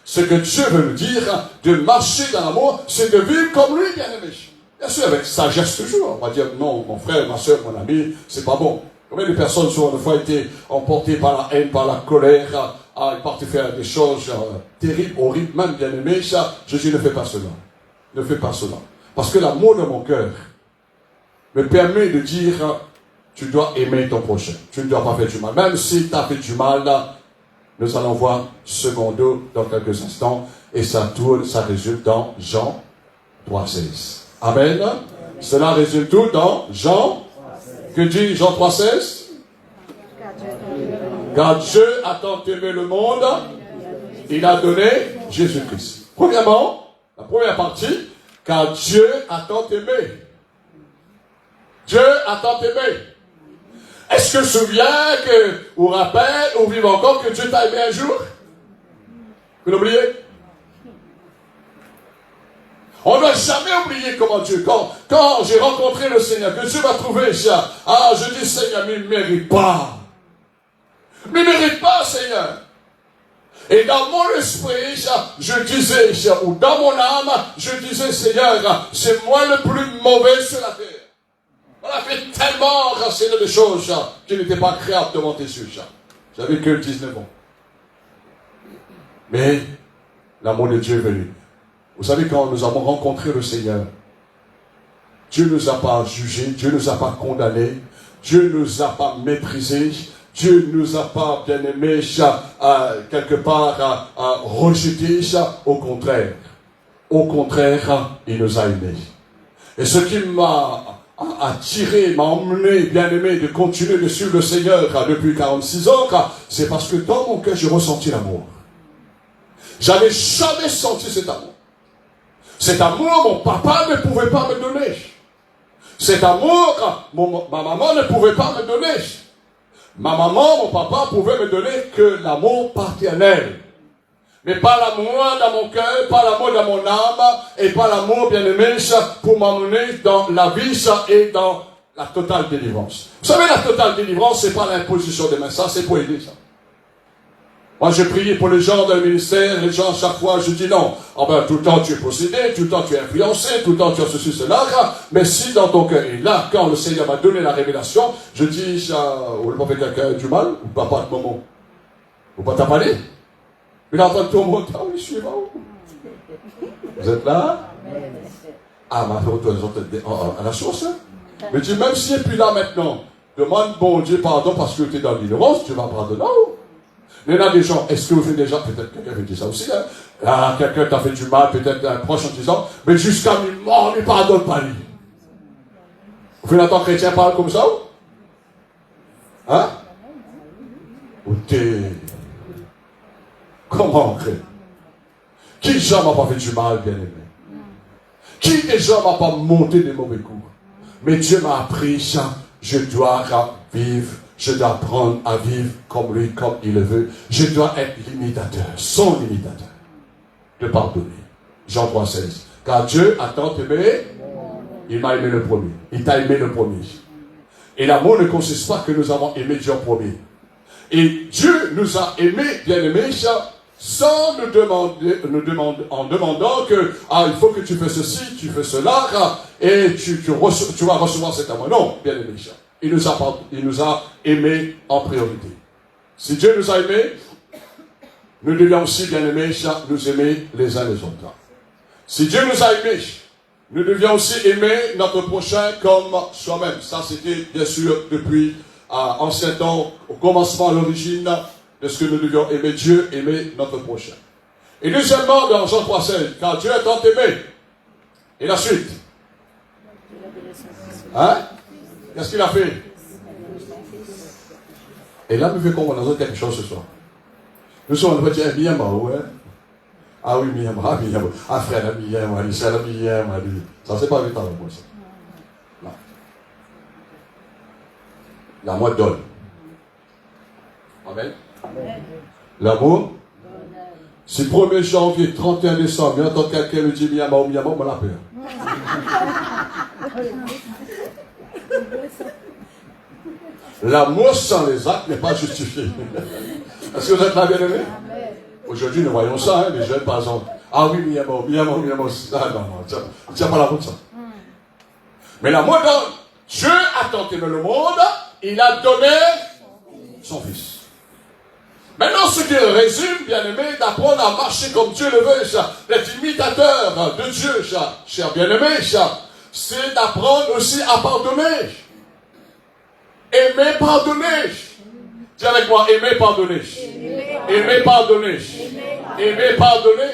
ce que Dieu veut nous dire, de marcher dans l'amour, c'est de vivre comme lui, bien aimé. Bien sûr, avec sagesse toujours. On va dire, non, mon frère, ma soeur, mon ami, c'est pas bon. Combien de personnes sont une fois été emportées par la haine, par la colère, ils partent faire des choses terribles, horribles, même bien aimé. Je dis, ne fais pas cela. Ne fais pas cela. Parce que l'amour de mon cœur me permet de dire, tu dois aimer ton prochain. Tu ne dois pas faire du mal. Même si tu as fait du mal, nous allons voir secondo dans quelques instants. Et ça résulte dans Jean 3,16. Amen. Cela résulte tout dans Jean. Que dit Jean 3,16? Car Dieu a tant aimé le monde, il a donné Jésus-Christ. Premièrement, la première partie, car Dieu a tant aimé. Dieu a tant aimé. Est-ce que je souviens ou rappelle, ou vive encore que Dieu t'a aimé un jour? Vous l'oubliez? On ne doit jamais oublier comment Dieu, quand j'ai rencontré le Seigneur, que Dieu m'a trouvé ça, je dis Seigneur, mais il ne mérite pas. Mais il ne mérite pas, Seigneur. Et dans mon esprit, je disais, ou dans mon âme, je disais, Seigneur, c'est moi le plus mauvais sur la terre. On a fait tellement raciner de choses qui n'étaient pas créables devant tes yeux. J'avais que 19 ans. Mais l'amour de Dieu est venu. Vous savez, quand nous avons rencontré le Seigneur, Dieu ne nous a pas jugés, Dieu ne nous a pas condamnés, Dieu ne nous a pas méprisés, Dieu ne nous a pas bien aimés, quelque part rejetés. Au contraire, il nous a aimés. Et ce qui m'a attiré, m'a emmené, bien aimé, de continuer de suivre le Seigneur depuis 46 ans, c'est parce que dans mon cœur, j'ai ressenti l'amour. J'avais jamais senti cet amour. Cet amour, mon papa ne pouvait pas me donner. Cet amour, ma maman ne pouvait pas me donner. Ma maman, mon papa pouvaient me donner que l'amour paternel. Mais pas l'amour dans mon cœur, pas l'amour dans mon âme, et pas l'amour bien-aimé pour m'emmener dans la vie et dans la totale délivrance. Vous savez, la totale délivrance, c'est pas l'imposition des mains, ça, c'est pour aider ça. Moi, j'ai prié pour les gens dans le ministère, les gens, chaque fois, je dis non. Ah ben, tout le temps, tu es possédé, tout le temps, tu es influencé, tout le temps, tu as ceci, cela. Mais si dans ton cœur, et là, quand le Seigneur m'a donné la révélation, je dis, ou le mauvais quelqu'un du mal, ou pas de moment. Ou pas t'as parlé. Il est en train de tout le monde. Ah oui, je suis là. Vous êtes là? Ah, ma à la source. Hein? Mais dis, même s'il n'est plus là maintenant, demande, bon Dieu, pardon, parce que tu es dans l'ignorance, tu vas pardonner. Il y en a des gens, est-ce que vous faites déjà, peut-être quelqu'un veut dire ça aussi, hein? Ah, quelqu'un t'a fait du mal, peut-être un proche en disant, mais jusqu'à mi mort, ne pardonne pas lui. Vous faites l'entendre chrétien parle comme ça? Hein? Ou t'es. Comment on crée? Qui déjà m'a pas fait du mal, bien aimé? Qui déjà m'a pas monté des mauvais coups? Mais Dieu m'a appris ça, je dois vivre. Je dois apprendre à vivre comme lui, comme il le veut. Je dois être l'imitateur, son imitateur. De pardonner. Jean 3,16. Car Dieu a tant aimé, il m'a aimé le premier. Il t'a aimé le premier. Et l'amour ne consiste pas que nous avons aimé Dieu en premier. Et Dieu nous a aimés, bien aimés, sans nous demander, en demandant que, il faut que tu fais ceci, tu fais cela, et tu vas recevoir cet amour. Non, bien aimé, il nous a aimés en priorité. Si Dieu nous a aimés, nous devions aussi, bien aimés, nous aimer les uns les autres. Si Dieu nous a aimés, nous devions aussi aimer notre prochain comme soi-même. Ça, c'était bien sûr depuis ancien temps, au commencement, à l'origine de ce que nous devions aimer Dieu, aimer notre prochain. Et deuxièmement, dans Jean 3,16, car Dieu a tant aimé. Et la suite. Hein? Qu'est-ce qu'il a fait? Et là, nous fait comprendre quelque chose ce soir. Nous sommes en train de dire, bien, ouais. Ah oui, bien, ah frère, bien, c'est la bien, ça c'est pas vital pour ça. Non. L'amour donne. Amen. L'amour. Si 1er janvier, 31 décembre, il y a entend quelqu'un me dit, bien, on l'a peur. L'amour sans les actes n'est pas justifié. Est-ce que vous êtes là, bien aimé? Aujourd'hui, nous voyons ça, hein, les jeunes, par exemple. Ah oui, bien, ah non, tiens pas la route, ça. Mais l'amour donne. Dieu a tant aimé le monde, il a donné son Fils. Maintenant, ce qu'il résume, bien aimé, d'apprendre à marcher comme Dieu le veut, d'être imitateur de Dieu, cher bien aimé, c'est d'apprendre aussi à pardonner. Aimer, pardonner. Dis avec moi, aimer, pardonner. Aimer, pardonner. Aimer, pardonner.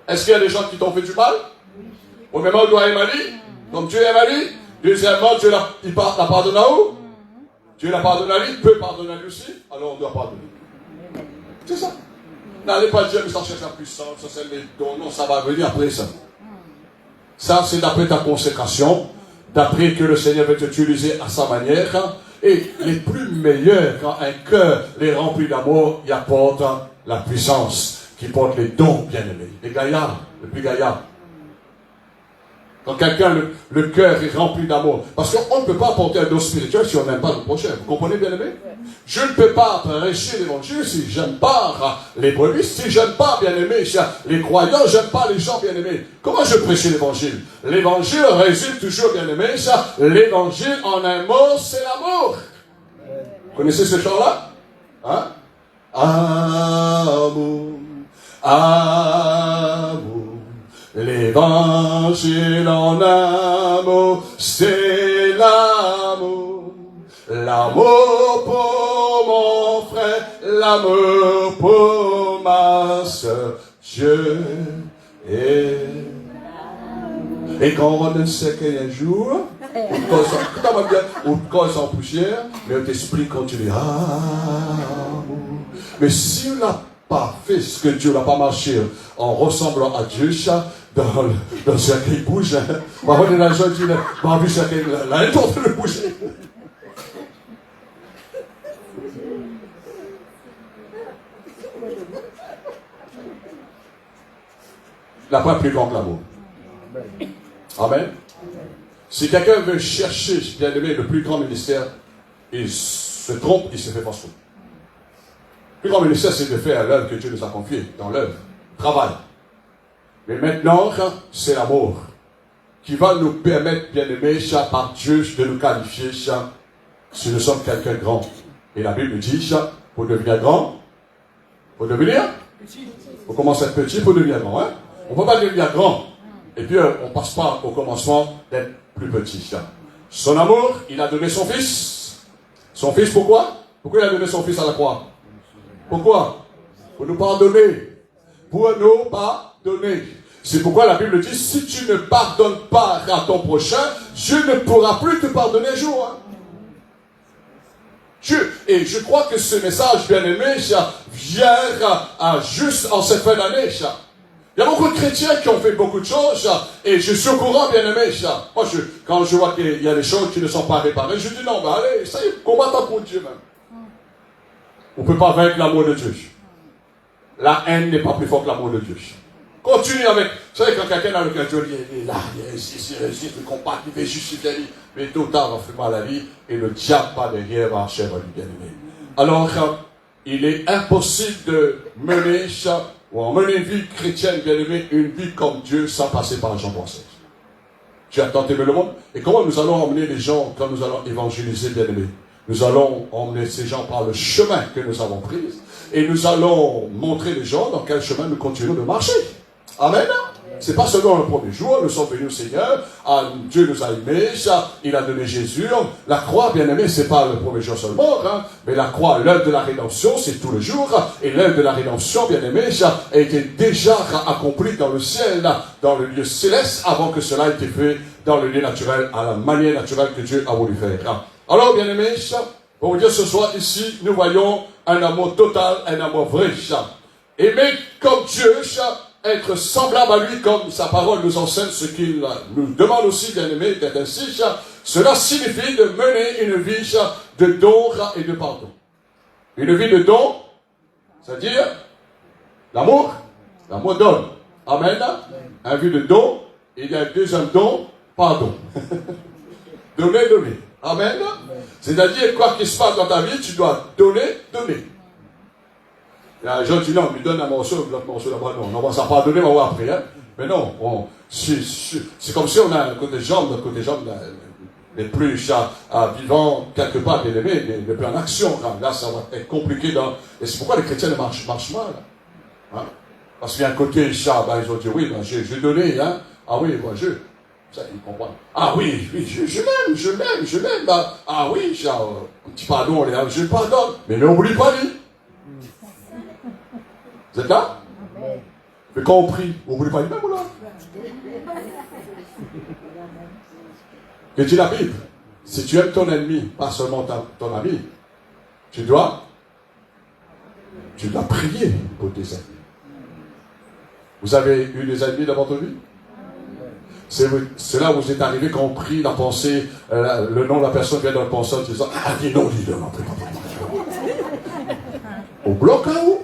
Est-ce qu'il y a des gens qui t'ont fait du mal? Au même moment, on doit aimer lui, comme Dieu aime à lui. Deuxièmement, Dieu l'a pardonné à où? Dieu l'a pardonné à lui, peut pardonner à lui aussi, alors on doit pardonner. C'est ça. N'allez pas dire, mais ça cherche la puissance, ça c'est les dons. Non, ça va venir après ça. Ça, c'est d'après ta consécration, d'après que le Seigneur veut t'utiliser à sa manière. Et les plus meilleurs, quand un cœur est rempli d'amour, il apporte la puissance, qui porte les dons bien-aimés. Les gaillards, les plus gaillards. Quand quelqu'un, le cœur est rempli d'amour. Parce qu'on ne peut pas apporter un don spirituel si on n'aime pas le prochain. Vous comprenez, bien-aimé? Je ne peux pas prêcher l'évangile si je n'aime pas les brebis, si je n'aime pas, bien-aimé, les croyants, je n'aime pas les gens, bien-aimés. Comment je prêche l'évangile? L'évangile résume toujours, bien-aimé, l'évangile en un mot, c'est l'amour. Vous connaissez ce chant-là? Hein? Amour, amour. L'évangile en amour, c'est l'amour. L'amour pour mon frère, l'amour pour ma soeur. Dieu est. Et quand on ne sait qu'un jour, ou quand ils sont en poussière, mais on t'explique quand tu dis amour. Mais si on n'a pas fait ce que Dieu n'a pas marché en ressemblant à Dieu, dans chacun bouge. Parfois, les gens disent, on vu chacun, là, il porte le bouger. La pas plus grand que l'amour. Amen. Si quelqu'un veut chercher, bien aimé, le plus grand ministère, il se trompe, il se fait fausse. Le plus grand ministère, c'est de faire l'œuvre que Dieu nous a confiée, dans l'œuvre, travail. Mais maintenant, c'est l'amour qui va nous permettre, bien aimé, par Dieu, de nous qualifier si nous sommes quelqu'un de grand. Et la Bible dit, pour devenir grand, pour devenir petit. On commence à être petit pour devenir grand. Hein? On ne peut pas devenir grand. Et puis, on ne passe pas au commencement d'être plus petit. Son amour, il a donné son fils. Son fils, pourquoi? Pourquoi il a donné son fils à la croix? Pourquoi? Pour nous pardonner. Pour nous pardonner. C'est pourquoi la Bible dit, si tu ne pardonnes pas à ton prochain, Dieu ne pourra plus te pardonner un jour. Hein? Et je crois que ce message, bien aimé, vient juste en cette fin d'année. Il y a beaucoup de chrétiens qui ont fait beaucoup de choses, et je suis au courant, bien aimé. Moi, quand je vois qu'il y a des choses qui ne sont pas réparées, je dis non, ben allez, ça y est, combattons pour Dieu même. On ne peut pas vaincre l'amour de Dieu. La haine n'est pas plus forte que l'amour de Dieu. Continue avec. Vous savez, quand quelqu'un a le cœur, il est là, il réussit le combat, il fait justifier, mais tôt ou tard, on va faire mal à la vie, et le diable pas derrière va chercher à lui bien aimé. Alors, il est impossible de mener ou en mener une vie chrétienne, bien aimé, une vie comme Dieu, sans passer par Jean Boisset. Tu as tant aimé le monde. Et comment nous allons emmener les gens quand nous allons évangéliser, bien aimé? Nous allons emmener ces gens par le chemin que nous avons pris, et nous allons montrer les gens dans quel chemin nous continuons de marcher. Amen. C'est pas seulement le premier jour, nous sommes venus au Seigneur, Dieu nous a aimés, il a donné Jésus. La croix, bien aimé, c'est pas le premier jour seulement, mais la croix, l'œuvre de la rédemption, c'est tout le jour, et l'œuvre de la rédemption, bien aimé, a été déjà accomplie dans le ciel, dans le lieu céleste, avant que cela ait été fait dans le lieu naturel, à la manière naturelle que Dieu a voulu faire. Alors, bien aimé, pour vous dire ce soir ici, nous voyons un amour total, un amour vrai. Aimer comme Dieu, être semblable à lui comme sa parole nous enseigne, ce qu'il nous demande aussi, bien aimé, d'être ainsi. Cela signifie de mener une vie de don et de pardon. Une vie de don, c'est-à-dire l'amour donne. Amen. Un vie de don, il y a un deuxième don, pardon. Donner. Amen. C'est-à-dire, quoi qu'il se passe dans ta vie, tu dois donner. Il y a un gens qui disent, non, il donne un morceau, l'autre morceau là-bas, non, on va s'en pardonner, on va voir après. Hein. Mais non, c'est comme si on a un côté jambes les plus vivants quelque part, bien aimés, les plus en action. Là, ça va être compliqué. Et c'est pourquoi les chrétiens marchent mal. Hein. Parce qu'il y a un côté ils ont dit, oui, ben, j'ai donné, hein. Ah oui, moi, ça, ils comprennent. Ah oui, je l'aime. Bah, ah oui, un petit pardon, je le pardonne. Mais n'oublie pas lui. Vous êtes là? Mais quand on prie, on n'oublie pas lui-même ou là? Que dit la Bible? Si tu aimes ton ennemi, pas seulement ton ami, tu dois prier pour tes ennemis. Vous avez eu des ennemis dans votre vie? C'est là où vous êtes arrivé quand on prie, la pensée, le nom de la personne vient dans le pensée en disant, ah, dis non, non, au bloc là où?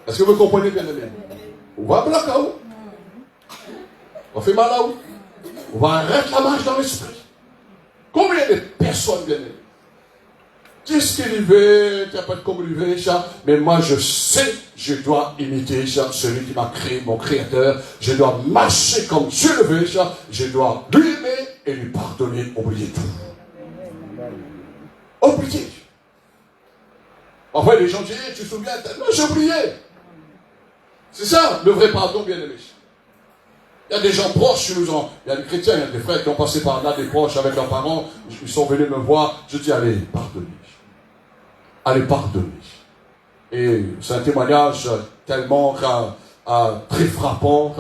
Est-ce que vous comprenez bien, aimé? On va bloquer là où? On fait mal là où? On va arrêter la marche dans l'esprit. Combien de personnes viennent? Qu'est-ce qu'il y veut? Tu n'as pas de comme il veut, mais moi je sais, je dois imiter celui qui m'a créé, mon créateur. Je dois marcher comme Dieu le veut, je dois lui aimer et lui pardonner, oublier tout. Oublier. Enfin, les gens disent, tu te souviens? Non, j'ai oublié. C'est ça, le vrai pardon, bien aimé. Il y a des gens proches chez nous, il y a des chrétiens, il y a des frères qui ont passé par là, des proches avec leurs parents, ils sont venus me voir, je dis, allez, pardonnez. Allez, pardonnez. Et c'est un témoignage tellement très frappant,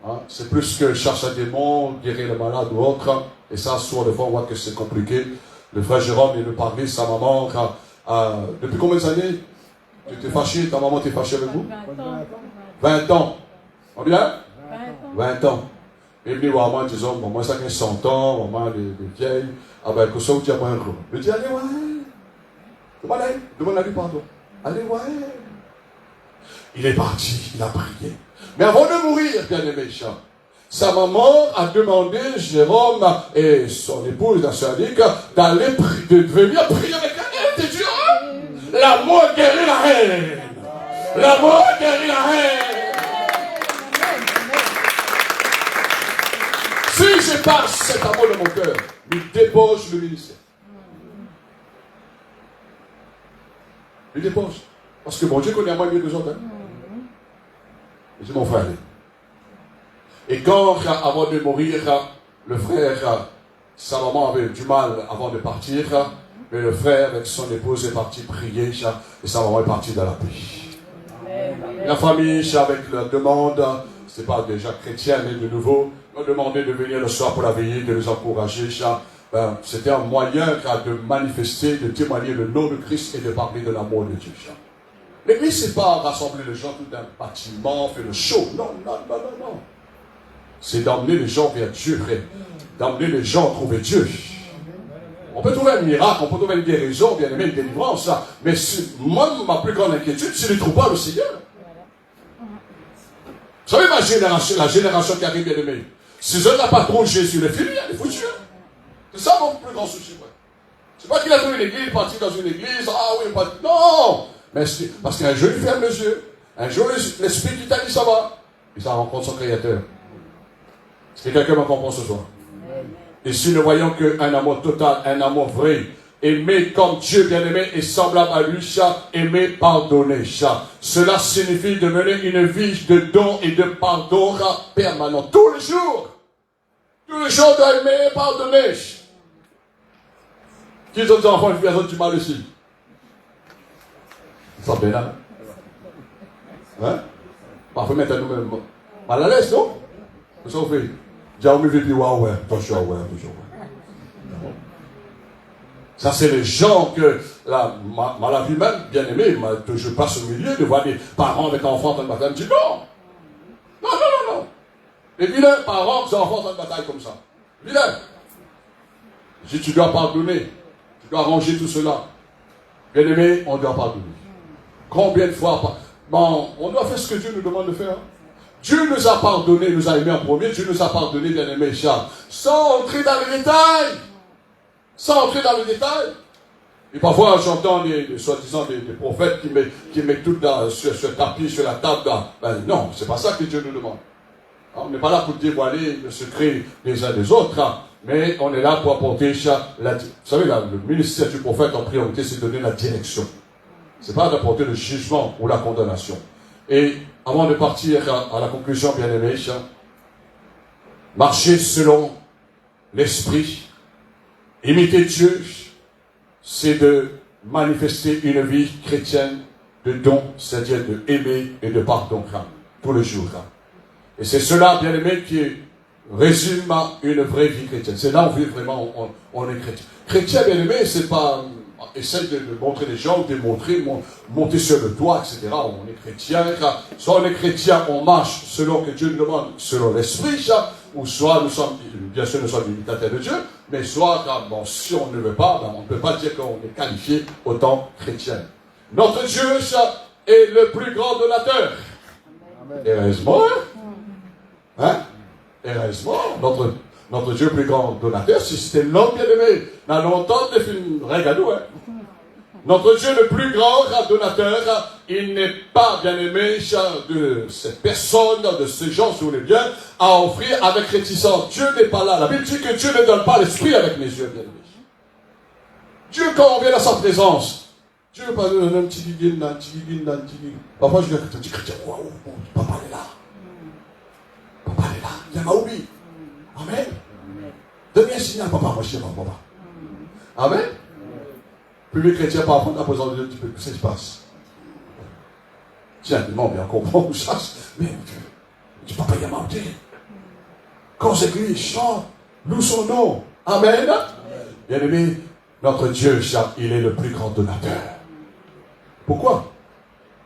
hein, c'est plus que chercher un démon, guérir le malade ou autre, et ça, souvent, des fois, on voit que c'est compliqué. Le frère Jérôme, il nous parlait, sa maman, depuis combien d'années tu t'es fâché, ta maman t'est fâchée avec vous? 20 ans. Combien? 20 ans. Il est venu voir moi en disant, moi ça fait 100 ans, maman les vieilles, ah ben, que ça vous dit à moi un gros. Je dis, allez, ouais. Demande à lui pardon. Allez, ouais. Il est parti, il a prié. Mais avant de mourir, bien aimé, sa maman a demandé Jérôme et son épouse, la sœur Nick, de venir prier avec elle. Elle dit, l'amour guérit la haine. L'amour guérit la haine. Si je passe cet amour de mon cœur, il débauche le ministère. Il débauche. Parce que mon Dieu connaît à moi mieux que les autres. Je dis, mon frère, et quand, avant de mourir, le frère, sa maman avait du mal avant de partir, mais le frère avec son épouse est parti prier, et sa maman est partie dans la paix. La famille, avec la demande, c'est pas déjà chrétien, mais de nouveau, m'a demandé de venir le soir pour la veillée, de les encourager. C'était un moyen de manifester, de témoigner le nom de Christ et de parler de l'amour de Dieu. L'église, c'est pas rassembler les gens tout d'un bâtiment, faire le show. Non. C'est d'emmener les gens vers Dieu, frère. D'emmener les gens à trouver Dieu. On peut trouver un miracle, on peut trouver une guérison, bien aimé, une délivrance. Mais moi, ma plus grande inquiétude, c'est de ne trouver pas le Seigneur. Vous savez, ma génération, la génération qui arrive, bien aimé, si je n'ai pas trop Jésus, le fini, elle est foutue. C'est ça mon plus grand souci, moi. C'est pas qu'il a trouvé une église, il est parti dans une église, non! Mais parce qu'un jour, il ferme les yeux. Un jour, l'esprit qui t'a dit ça va. Et ça rencontre son Créateur. Est-ce que quelqu'un me comprend ce soir? Et si nous voyons qu'un amour total, un amour vrai, aimer comme Dieu bien-aimé est semblable à lui, aimer, pardonner, cela signifie de mener une vie de don et de pardon permanent. Tous les jours. Tous les jours, doit aimer et pardonner. Qui sont des enfants qui font du mal ici? Ça va bien, hein? Parfois, maintenant, nous-mêmes, mal à l'aise, non? C'est ça, on fait. J'ai envie de dire, ouais, toujours, ouais. Ça, c'est les gens que, la vie même, bien aimé, je passe au milieu de voir des parents avec enfants en train de bataille. Je dis, non. Les vilains parents qui ont enfants en train de bataille comme ça. Vilains. Je dis, tu dois pardonner. Tu dois ranger tout cela. Bien aimé, on doit pardonner. Combien de fois, on doit faire ce que Dieu nous demande de faire. Dieu nous a pardonné, nous a aimés en premier, Dieu nous a pardonné, bien aimé, sans entrer dans les détails. Et parfois, j'entends soi-disant des prophètes qui mettent tout sur ce tapis, sur la table. Non, c'est pas ça que Dieu nous demande. On n'est pas là pour dévoiler le secret des uns des autres, mais on est là pour apporter vous savez, le ministère du prophète en priorité, c'est de donner la direction. C'est pas d'apporter le jugement ou la condamnation. Et avant de partir à la conclusion, bien aimé, marcher selon l'esprit, imiter Dieu, c'est de manifester une vie chrétienne de don, c'est-à-dire de aimer et de pardon tous les jours. Et c'est cela, bien aimé, qui résume une vraie vie chrétienne. C'est là où on vit vraiment, on est chrétien. Chrétien, bien aimé, c'est pas essayer de montrer les gens, de monter sur le toit, etc. On est chrétien. Soit on est chrétien, on marche selon que Dieu nous demande, selon l'esprit, ou soit nous sommes, bien sûr, nous sommes imitateurs de Dieu, mais soit, si on ne veut pas, on ne peut pas dire qu'on est qualifié autant chrétien. Notre Dieu est le plus grand donateur. Heureusement, heureusement, notre Dieu plus grand donateur, si c'était l'homme bien-aimé, dans longtemps, des films regarde-nous, Notre Dieu le plus grand donateur, il n'est pas bien-aimé de cette personne, de ces gens, si vous voulez bien, à offrir avec réticence. Dieu n'est pas là. La Bible dit que Dieu ne donne pas l'esprit avec mes yeux, bien-aimés. Dieu, quand on vient dans sa présence, Dieu ne pas un petit guiguine, un petit guiguine. Parfois, je dis, chrétien, waouh, papa est là. Papa est là. Il m'a oublié. Amen. Donne-moi un signal, papa, moi je sais pas, papa. Amen. Public chrétien, parfois, on a besoin de Dieu, qu'est-ce qui se passe? Tiens, bien comprendre, mais tu papa, il m'a oublié. Quand l'église chante, nous son nom. Amen. Bien aimé, Notre Dieu, il est le plus grand donateur. Pourquoi?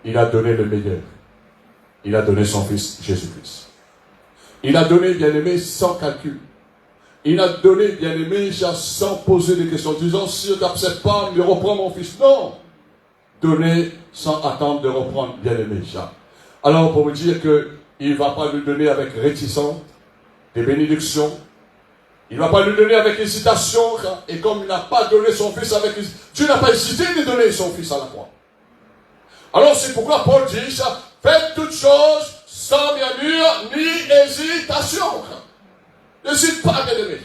Il a donné le meilleur. Il a donné son Fils Jésus-Christ. Il a donné, bien-aimé, sans calcul. Il a donné, bien-aimé, sans poser des questions, disant, si je n'accepte pas, je reprends mon Fils. Non! Donner sans attendre de reprendre, bien-aimé, Alors, pour vous dire qu'il ne va pas lui donner avec réticence, des bénédictions. Il ne va pas lui donner avec hésitation. Et comme il n'a pas donné son Fils avec hésitation, Dieu n'a pas hésité de donner son Fils à la croix. Alors, c'est pourquoi Paul dit, faites toutes choses sans murmure ni hésitation. N'hésite pas, bien-aimé.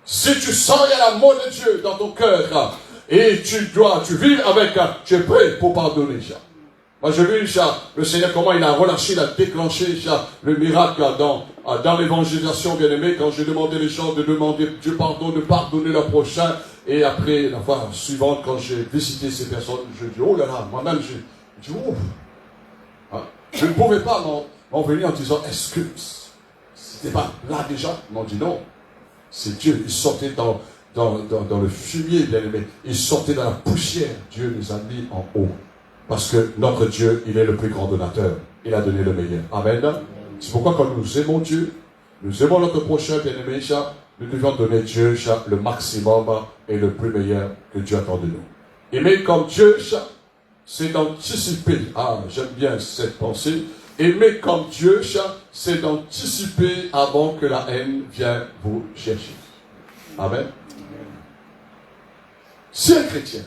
Si tu sens qu'il y a l'amour de Dieu dans ton cœur, et tu vis avec, tu es prêt pour pardonner. Moi, j'ai vu le Seigneur, comment il a relâché, il a déclenché le miracle dans l'évangélisation, bien-aimé, quand j'ai demandé les gens de demander Dieu pardon, de pardonner le prochain. Et après, la fois suivante, quand j'ai visité ces personnes, je dis, oh là là, moi-même, je dis, ouf. Je ne pouvais pas m'en venir en disant, est-ce que c'était pas là déjà? Ils m'ont dit non. C'est Dieu. Il sortait dans le fumier, bien-aimé. Il sortait dans la poussière. Dieu nous a mis en haut. Parce que notre Dieu, il est le plus grand donateur. Il a donné le meilleur. Amen. C'est pourquoi quand nous aimons Dieu, nous aimons notre prochain, bien-aimé, nous devons donner Dieu le maximum et le plus meilleur que Dieu attend de nous. Aimer comme Dieu, c'est d'anticiper. Ah, j'aime bien cette pensée. Aimer comme Dieu, c'est d'anticiper avant que la haine vienne vous chercher. Amen. Si un chrétien,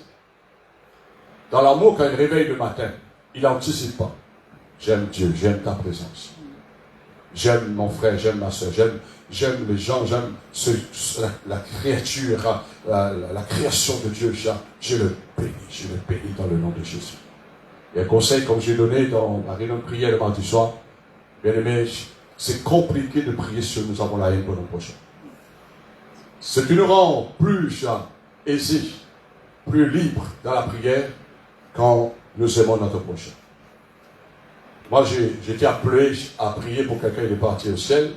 dans l'amour, quand il réveille le matin, il n'anticipe pas. J'aime Dieu, j'aime ta présence. J'aime mon frère, j'aime ma soeur, j'aime les gens, j'aime la créature, la création de Dieu. Je le bénis dans le nom de Jésus. Et un conseil, comme j'ai donné dans la réunion de prière le mardi soir, bien aimé, c'est compliqué de prier si nous avons la haine pour nos prochains. Ce qui nous rend plus aisés, plus libres dans la prière, quand nous aimons notre prochain. Moi, j'ai été appelé à prier pour quelqu'un qui est parti au ciel.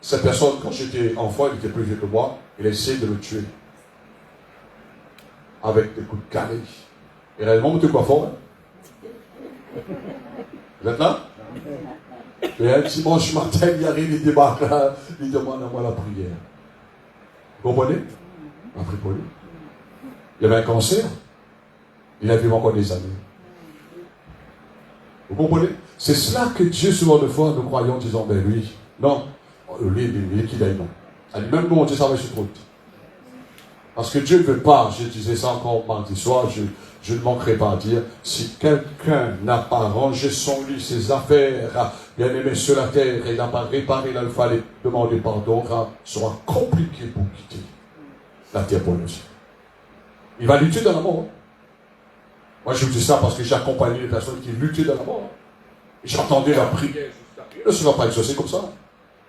Cette personne, quand j'étais enfant, il était plus vieux que moi, il a essayé de le tuer. Avec des coups de carré. Et réellement, vous êtes quoi fort, hein? Vous êtes là? Et un dimanche matin, il arrive, il débarque là, il demande à moi la prière. Vous comprenez? Après pour lui. Il avait un cancer. Il a vécu encore des années. Vous comprenez? C'est cela que Dieu, souvent de fois, nous croyons en disant, ben lui, non, lui, il est qui d'ailleurs, non. Elle dit, même nous, on dit ça va sur route. Parce que Dieu ne veut pas, je disais ça encore mardi soir, je ne manquerai pas à dire, si quelqu'un n'a pas rangé son lit, ses affaires, bien aimé sur la terre, et n'a pas réparé là, il fallait demander pardon, sera compliqué pour quitter la terre pour nous. Il va lutter dans la mort. Moi, je vous dis ça parce que j'ai accompagné les personnes qui luttaient dans la mort. Et j'entendais la prière. Il ne sera pas exaucé comme ça.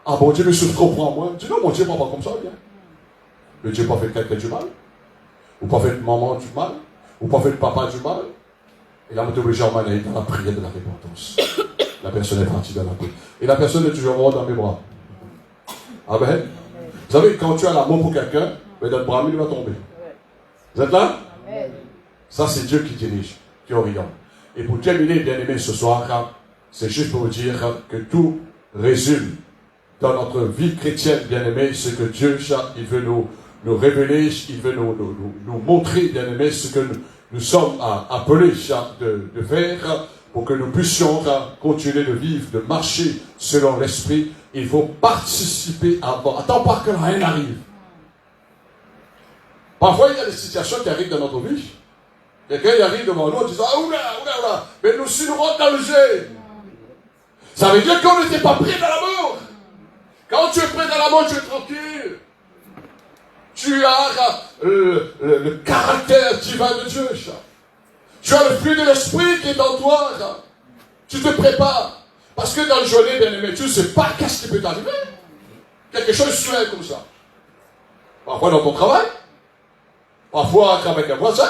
Ah, bon Dieu, mais je comprends moi. Je dis non, mon Dieu ne prend pas comme ça, bien. Le Dieu n'a pas fait quelqu'un du mal. Ou pas fait maman du mal. Ou pas fait papa du mal. Et là, on est obligé à m'aller dans la prière de la repentance. La personne est partie dans la paix. Et la personne est toujours morte dans mes bras. Amen. Vous savez, quand tu as l'amour pour quelqu'un, dans le bras, il va tomber. Vous êtes là? Amen. Ça, c'est Dieu qui dirige, qui oriente. Et pour terminer, bien aimé, ce soir, c'est juste pour vous dire que tout résume dans notre vie chrétienne, bien aimé, ce que Dieu, il veut nous révéler, il veut nous montrer, bien aimé, ce que nous sommes appelés de faire pour que nous puissions continuer de vivre, de marcher selon l'esprit. Il faut participer avant. Attends pas que la haine arrive. Parfois, il y a des situations qui arrivent dans notre vie. Quelqu'un il arrive devant nous en disant, ah, oula, mais nous sommes en danger. Ça veut dire qu'on n'était pas prêt dans l'amour. Quand tu es prêt dans l'amour, tu es tranquille. Tu as le caractère divin de Dieu. Tu as le fruit de l'esprit qui est en toi. Tu te prépares. Parce que dans le journée, bien aimé, tu ne sais pas qu'est-ce qui peut t'arriver. Quelque chose suit comme ça. Parfois dans ton travail. Parfois avec un voisin.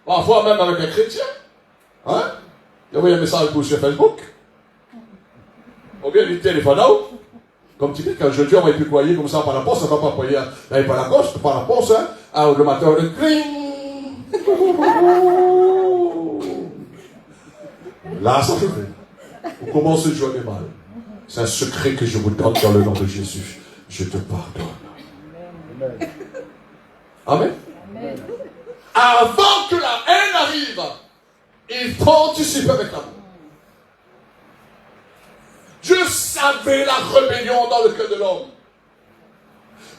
Parfois même avec un chrétien. Hein? Il y avait un message pour sur Facebook. Ou bien il téléphone là. Comme tu dis, quand je dis, on va plus croyer comme ça par la poste, on ne va pas croyer par la poste, hein? le matin, le cling. Là, ça fait. Vous commencez à jouer mal. C'est un secret que je vous donne dans le nom de Jésus. Je te pardonne. Amen. Amen. Avant que la haine arrive, il faut anticiper avec l'amour. Dieu savait la rébellion dans le cœur de l'homme.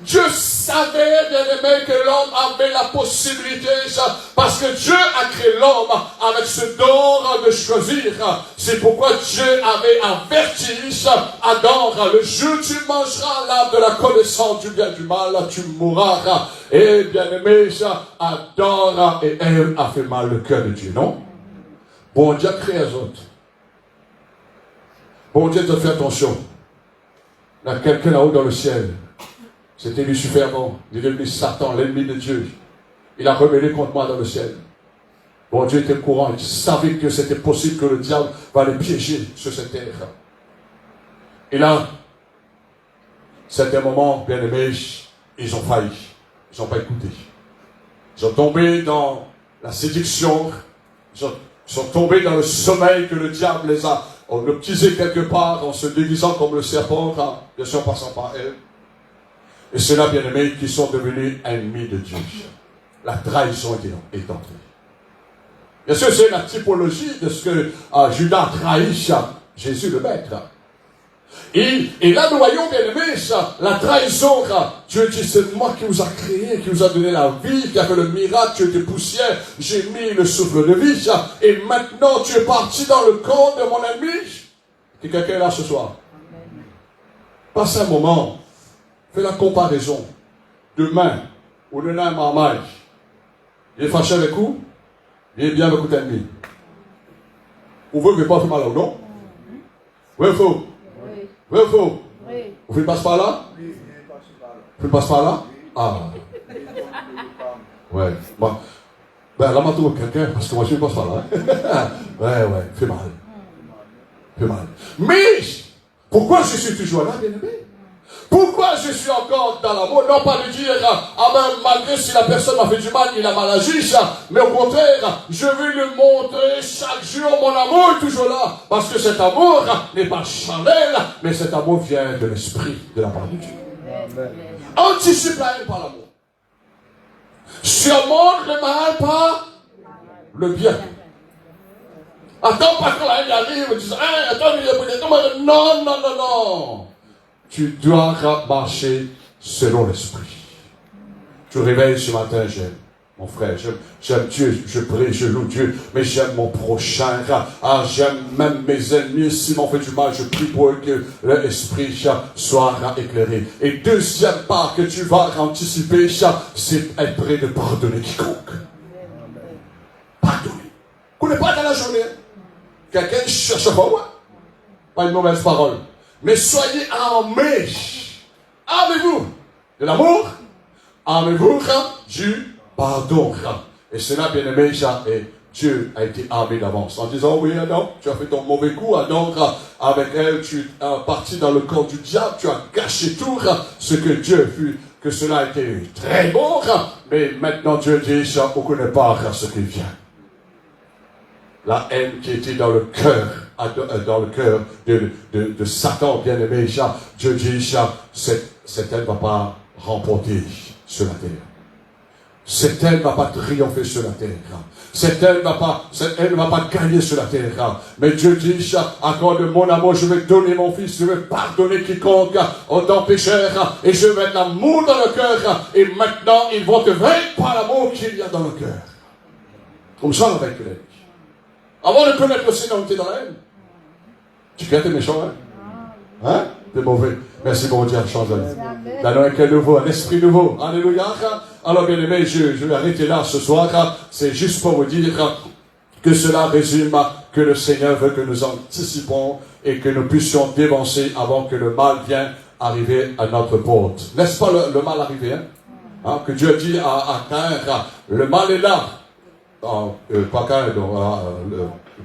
Dieu savait, bien aimé, que l'homme avait la possibilité, parce que Dieu a créé l'homme avec ce don de choisir. C'est pourquoi Dieu avait averti Adam, le jour où tu mangeras l'arbre de la connaissance du bien et du mal, tu mourras. Et bien aimé, Adam et Ève a fait mal le cœur de Dieu, non? Bon Dieu a créé les autres. Bon Dieu te fait attention. Il y a quelqu'un là-haut dans le ciel. C'était Lucifer avant. Il est devenu Satan, l'ennemi de Dieu. Il a rebellé contre moi dans le ciel. Bon Dieu était au courant. Il savait que c'était possible que le diable va les piéger sur cette terre. Et là, c'était un moment, bien aimé, ils ont failli. Ils n'ont pas écouté. Ils sont tombés dans la séduction. Ils sont tombés dans le sommeil que le diable les a hypnotisés quelque part en se déguisant comme le serpent, bien sûr en passant par elle. Et c'est là, bien aimés, qui sont devenus ennemis de Dieu. La trahison est entrée. Bien sûr, c'est la typologie de ce que Judas trahit Jésus le Maître. Et là, nous voyons, bien aimés, la trahison. Dieu dit, c'est moi qui vous a créé, qui vous a donné la vie, qui a fait le miracle, tu étais poussière, j'ai mis le souffle de vie, et maintenant tu es parti dans le camp de mon ennemi. Et quelqu'un est là ce soir. Passe un moment. Fais la comparaison. Demain, ou le nain marmaille, il est fâché avec vous, il est bien avec votre ennemi. Vous ne voulez pas faire mal ou non? Oui ou faux? Oui. Oui ou faux? Oui. Vous ne passez pas là? Oui. Vous ne passez pas là? Ah. Ouais. Bon. Ben là, je trouve quelqu'un, parce que moi, je ne passe pas là. Ouais, fais mal. Fais mal. Mais, pourquoi je suis toujours là, bien aimé? Pourquoi je suis encore dans l'amour? Non pas de dire, malgré si la personne m'a fait du mal, il a mal agi, mais au contraire, je veux lui montrer chaque jour mon amour est toujours là. Parce que cet amour n'est pas charnel, mais cet amour vient de l'esprit, de la part de Dieu. Amen. Anticipe la haine par l'amour. Surmonte le mal par le bien. Attends pas quand la haine arrive, tu dis, attends, non. Tu dois marcher selon l'esprit. Tu réveilles ce matin, j'aime mon frère, j'aime Dieu, je prie, je loue Dieu, mais j'aime mon prochain. J'aime même mes ennemis, s'ils m'ont fait du mal, je prie pour eux que l'esprit soit éclairé. Et deuxième part que tu vas anticiper, c'est être prêt de pardonner quiconque. Pardonner. Vous n'êtes pas dans la journée. Quelqu'un cherche pas une mauvaise parole. Mais soyez armés. Armez-vous de l'amour. Armez-vous du pardon. Et cela, bien aimé, et Dieu a été armé d'avance. En disant, oui, Adam, tu as fait ton mauvais coup. Adam, avec elle, tu es parti dans le camp du diable. Tu as gâché tout ce que Dieu a vu. Que cela a été très bon. Mais maintenant, Dieu dit, on ne connaît pas ce qui vient. La haine qui était dans le cœur de Satan, bien aimé, Dieu dit, cette haine ne va pas remporter sur la terre. Cette haine ne va pas triompher sur la terre. Cette haine ne va pas gagner sur la terre. Mais Dieu dit, à cause de mon amour, je vais donner mon fils, je vais pardonner quiconque autant pécheur, et je vais mettre l'amour dans le cœur, et maintenant, ils vont te vaincre par l'amour qu'il y a dans le cœur. Comme ça, on va être l'ennemi. Avant de connaître aussi, on était dans la haine. Tu crois que t'es méchant, hein? T'es mauvais. Merci, mon Dieu, change la vie. Donnons un cœur nouveau, un esprit nouveau. Alléluia. Alors, bien aimé, je vais arrêter là ce soir. C'est juste pour vous dire que cela résume que le Seigneur veut que nous anticipons et que nous puissions dévancer avant que le mal vienne arriver à notre porte. Laisse pas le mal arriver, hein? Que Dieu dit à Caïn, le mal est là. Pas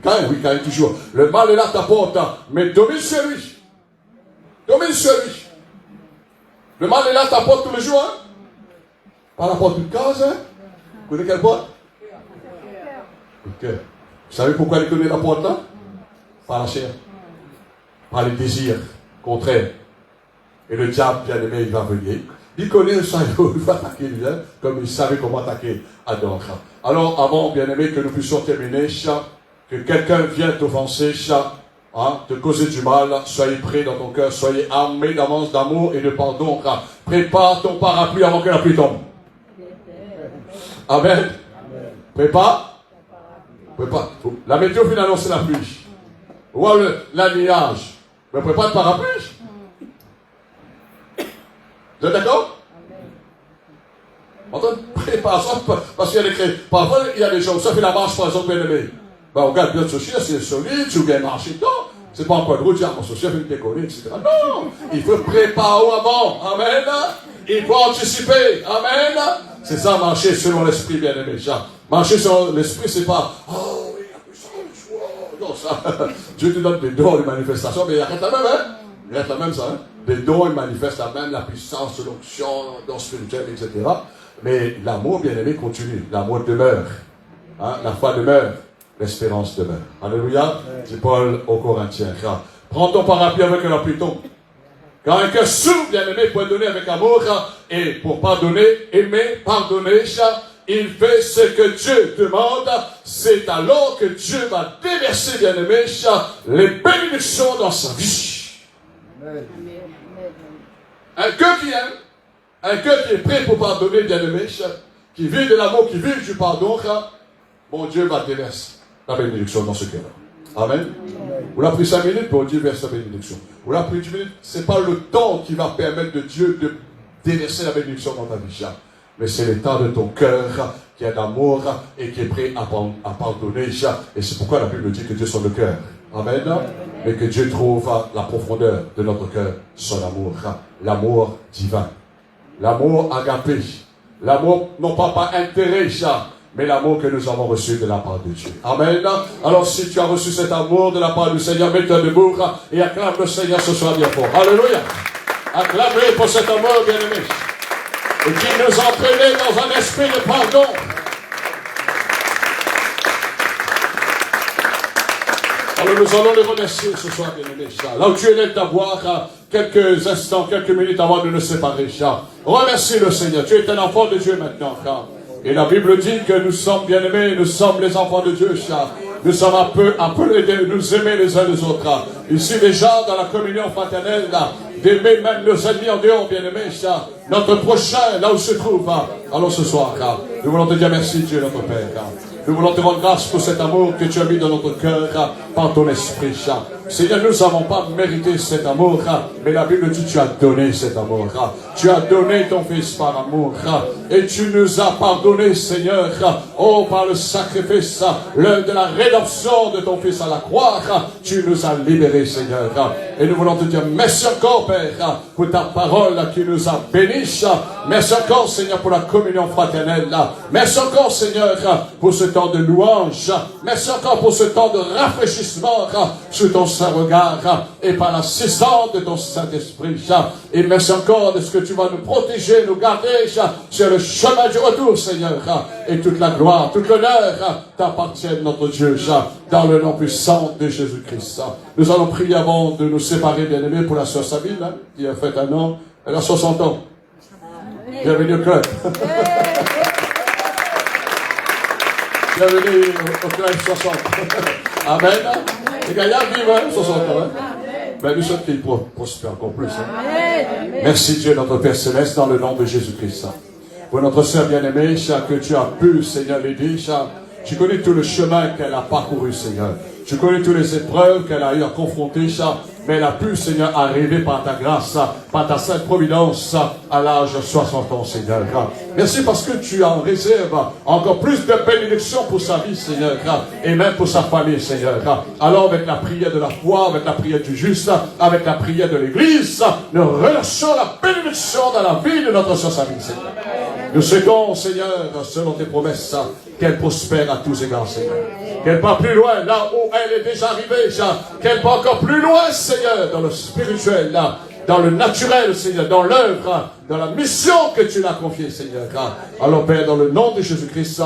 Caïn, Caïn toujours. Le mal est là à ta porte, mais domine sur lui. Domine sur lui. Le mal est là à ta porte tous les jours. Hein? Par la porte de case, hein? Vous connaissez quelle porte? Ok. Vous savez pourquoi elle connaît la porte là? Par la chair. Par les désirs contraires. Et le diable, bien aimé, il va venir. Il connaît ça, il va attaquer lui, hein, comme il savait comment attaquer Adam. Alors, avant, bien aimé, que nous puissions terminer, que quelqu'un vienne t'offenser, te causer du mal, soyez prêts dans ton cœur, soyez armés d'avance d'amour et de pardon. Prépare ton parapluie avant que la pluie tombe. Amen. Prépare. La météo vient d'annoncer la pluie. Ou la nuage. Mais prépare le parapluie. Vous êtes d'accord? On prépare ça parce qu'il y a des crédits. Parfois, il y a des gens, ça fait la marche, par exemple, bien aimé. Ben, on regarde bien le social, c'est solide, tu viens marcher dedans. C'est pas un point de route, mon social, il décoller, etc. Non! Il faut préparer avant. Amen. Il faut anticiper. Amen. C'est ça, marcher selon l'esprit, bien aimé. Marcher selon l'esprit, c'est pas, oh oui, la puissance, wow. Non, ça. Dieu te donne des dons, des manifestations, mais il reste la même, hein? Il reste la même, ça, hein? Des dons, il manifeste la même, la puissance, l'onction, dons spirituels, etc. Mais l'amour, bien aimé, continue. L'amour demeure. Hein? La foi demeure. L'espérance demeure. Alléluia. C'est Paul aux Corinthiens. Prends ton parapluie avec la pluie tombe. Quand un cœur sourd, bien aimé, pour donner avec amour, et pour pardonner, aimer, pardonner, il fait ce que Dieu demande. C'est alors que Dieu va déverser, bien aimé, les bénédictions dans sa vie. Amen. Un cœur qui aime, un cœur qui est prêt pour pardonner, bien aimé, qui vit de l'amour, qui vit du pardon, mon Dieu va déverser la bénédiction dans ce cœur-là. Amen. Vous l'avez pris 5 minutes pour Dieu verser la bénédiction. Vous l'avez pris 10 minutes. Ce n'est pas le temps qui va permettre de Dieu de déverser la bénédiction dans ta vie. Mais c'est l'état de ton cœur qui a d'amour et qui est prêt à pardonner. Et c'est pourquoi la Bible dit que Dieu sonde le cœur. Amen. Mais que Dieu trouve la profondeur de notre cœur, son amour. L'amour divin. L'amour agapé. L'amour, non pas par intérêt, mais l'amour que nous avons reçu de la part de Dieu. Amen. Alors si tu as reçu cet amour de la part du Seigneur, mets-toi debout et acclame le Seigneur ce soir bien fort. Alléluia. Acclamez pour cet amour bien-aimé. Et qui nous a entraînés dans un esprit de pardon. Alors nous allons les remercier ce soir bien-aimé. Là où tu es là d'avoir quelques instants, quelques minutes avant de nous séparer. Remercie le Seigneur. Tu es un enfant de Dieu maintenant. Et la Bible dit que nous sommes bien-aimés, nous sommes les enfants de Dieu, nous sommes appelés de nous aimer les uns les autres. Ici déjà, dans la communion fraternelle, d'aimer même nos ennemis en dehors, bien-aimés, notre prochain, là où se trouve. Alors ce soir, nous voulons te dire merci Dieu, notre Père. Nous voulons te rendre grâce pour cet amour que tu as mis dans notre cœur par ton esprit. Seigneur, nous n'avons pas mérité cet amour, mais la Bible dit que tu as donné cet amour. Tu as donné ton Fils par amour. Et tu nous as pardonné, Seigneur, par le sacrifice, l'œuvre de la rédemption de ton Fils à la croix. Tu nous as libérés, Seigneur. Et nous voulons te dire merci encore, Père, pour ta parole qui nous a bénis. Merci encore, Seigneur, pour la communion fraternelle. Merci encore, Seigneur, pour ce temps de louange. Merci encore pour ce temps de rafraîchissement sous ton Saint-Regard et par l'assistance de ton Saint-Esprit. Et merci encore de ce que tu vas nous protéger, nous garder sur le chemin du retour, Seigneur. Et toute la gloire, toute l'honneur t'appartiennent, notre Dieu, dans le nom puissant de Jésus-Christ. Nous allons prier avant de nous séparer, bien-aimés, pour la sœur Sabine, qui a fait un an. Elle a 60 ans. Bienvenue au club. Bienvenue au club 60. Amen. Les gaillards vivent 60 ans. Ben, nous sommes qu'ils prospèrent encore plus. Merci Dieu, notre Père Céleste, dans le nom de Jésus-Christ. Pour notre sœur bien-aimée, que tu as pu, Seigneur, l'aider. Tu connais tout le chemin qu'elle a parcouru, Seigneur. Tu connais toutes les épreuves qu'elle a eu à confronter, mais elle a pu, Seigneur, arriver par ta grâce, par ta sainte providence, à l'âge de 60 ans, Seigneur. Merci parce que tu en réserves encore plus de bénédictions pour sa vie, Seigneur, et même pour sa famille, Seigneur. Alors, avec la prière de la foi, avec la prière du juste, avec la prière de l'Église, nous relâchons la bénédiction dans la vie de notre sœur Sabine, Seigneur. Nous souhaitons, Seigneur, selon tes promesses, qu'elle prospère à tous égards, Seigneur. Qu'elle va plus loin, là où elle est déjà arrivée, qu'elle va encore plus loin, Seigneur, dans le spirituel, là. dans le naturel, Seigneur, dans l'œuvre, dans la mission que tu l'as confiée, Seigneur. Alors, Père, dans le nom de Jésus-Christ,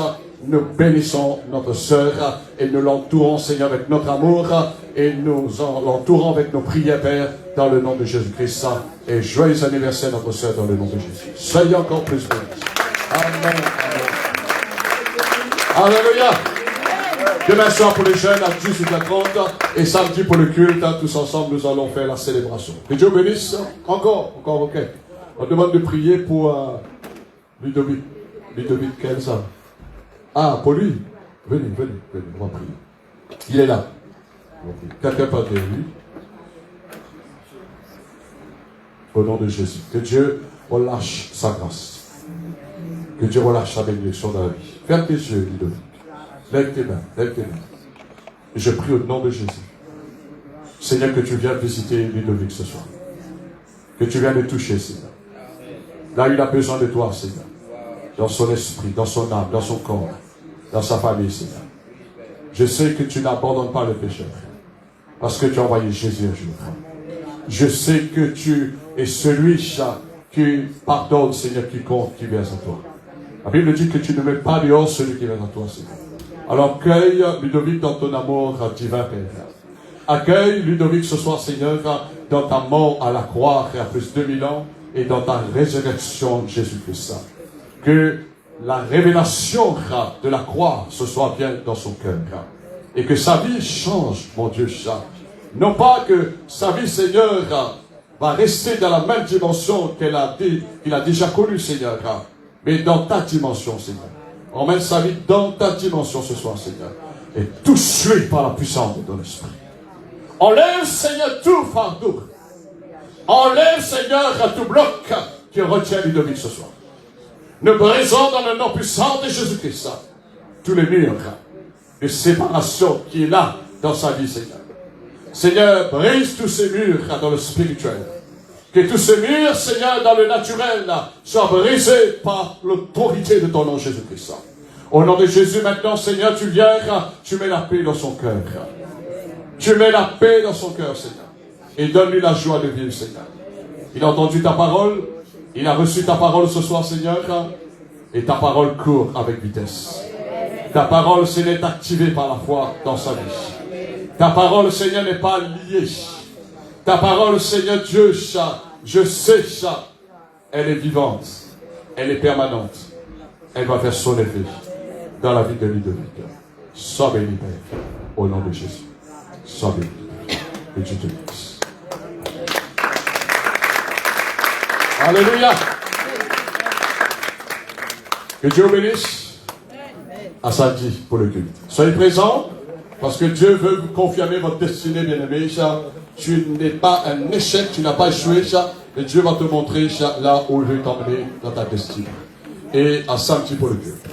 nous bénissons notre sœur et nous l'entourons, Seigneur, avec notre amour et nous l'entourons avec nos prières, Père, dans le nom de Jésus-Christ. Et joyeux anniversaire, notre sœur, dans le nom de Jésus. Soyez encore plus bénis. Amen. Alléluia. Demain soir pour les jeunes à 18h30 et samedi pour le culte, tous ensemble nous allons faire la célébration. Que Dieu bénisse. Encore, ok. On demande de prier pour Ludovic. Ludovic, quel ça? Ah, pour lui. Venez, on va prier. Il est là. Quelqu'un peut dire lui. Au nom de Jésus. Que Dieu relâche sa grâce. Que Dieu relâche sa bénédiction dans la vie. Ferme tes yeux, Ludovic. Lève tes mains, lève tes mains. Et je prie au nom de Jésus. Seigneur, que tu viennes visiter Ludovic ce soir. Que tu viennes le toucher, Seigneur. Là, il a besoin de toi, Seigneur. Dans son esprit, dans son âme, dans son corps, dans sa famille, Seigneur. Je sais que tu n'abandonnes pas le pécheur. Parce que tu as envoyé Jésus un jour. Je sais que tu es celui qui pardonne, Seigneur, quiconque qui vient à toi. La Bible dit que tu ne mets pas dehors celui qui vient à toi, Seigneur. Alors accueille Ludovic dans ton amour divin, Père. Accueille Ludovic ce soir, Seigneur, dans ta mort à la croix, il y a plus de 2000 ans, et dans ta résurrection, Jésus-Christ. Que la révélation de la croix ce soit bien dans son cœur. Et que sa vie change, mon Dieu. Non pas que sa vie, Seigneur, va rester dans la même dimension qu'il a déjà connue, Seigneur, mais dans ta dimension, Seigneur. Emmène sa vie dans ta dimension ce soir, Seigneur. Et touche-lui par la puissance de ton esprit. Enlève, Seigneur, tout fardeau. Enlève, Seigneur, tout bloc qui retient Ludovic ce soir. Nous brisons dans le nom puissant de Jésus-Christ tous les murs de séparation qui est là dans sa vie, Seigneur. Seigneur, brise tous ces murs dans le spirituel. Que tous ces murs, Seigneur, dans le naturel, soient brisés par l'autorité de ton nom, Jésus-Christ. Au nom de Jésus, maintenant, Seigneur, tu viens, tu mets la paix dans son cœur. Tu mets la paix dans son cœur, Seigneur. Et donne-lui la joie de vivre, Seigneur. Il a entendu ta parole. Il a reçu ta parole ce soir, Seigneur. Et ta parole court avec vitesse. Ta parole, Seigneur, est activée par la foi dans sa vie. Ta parole, Seigneur, n'est pas liée. Ta parole, Seigneur Dieu, je sais ça. Elle est vivante. Elle est permanente. Elle va faire son effet dans la vie de Ludovic. Sois béni, Père, au nom de Jésus. Sois béni. Que Dieu te bénisse. Alléluia. Que Dieu bénisse. À samedi pour le culte. Soyez présents, parce que Dieu veut vous confirmer votre destinée, bien-aimé. Tu n'es pas un échec, tu n'as pas échoué, et Dieu va te montrer là où il veut t'emmener dans ta destinée. Et à samedi pour le culte.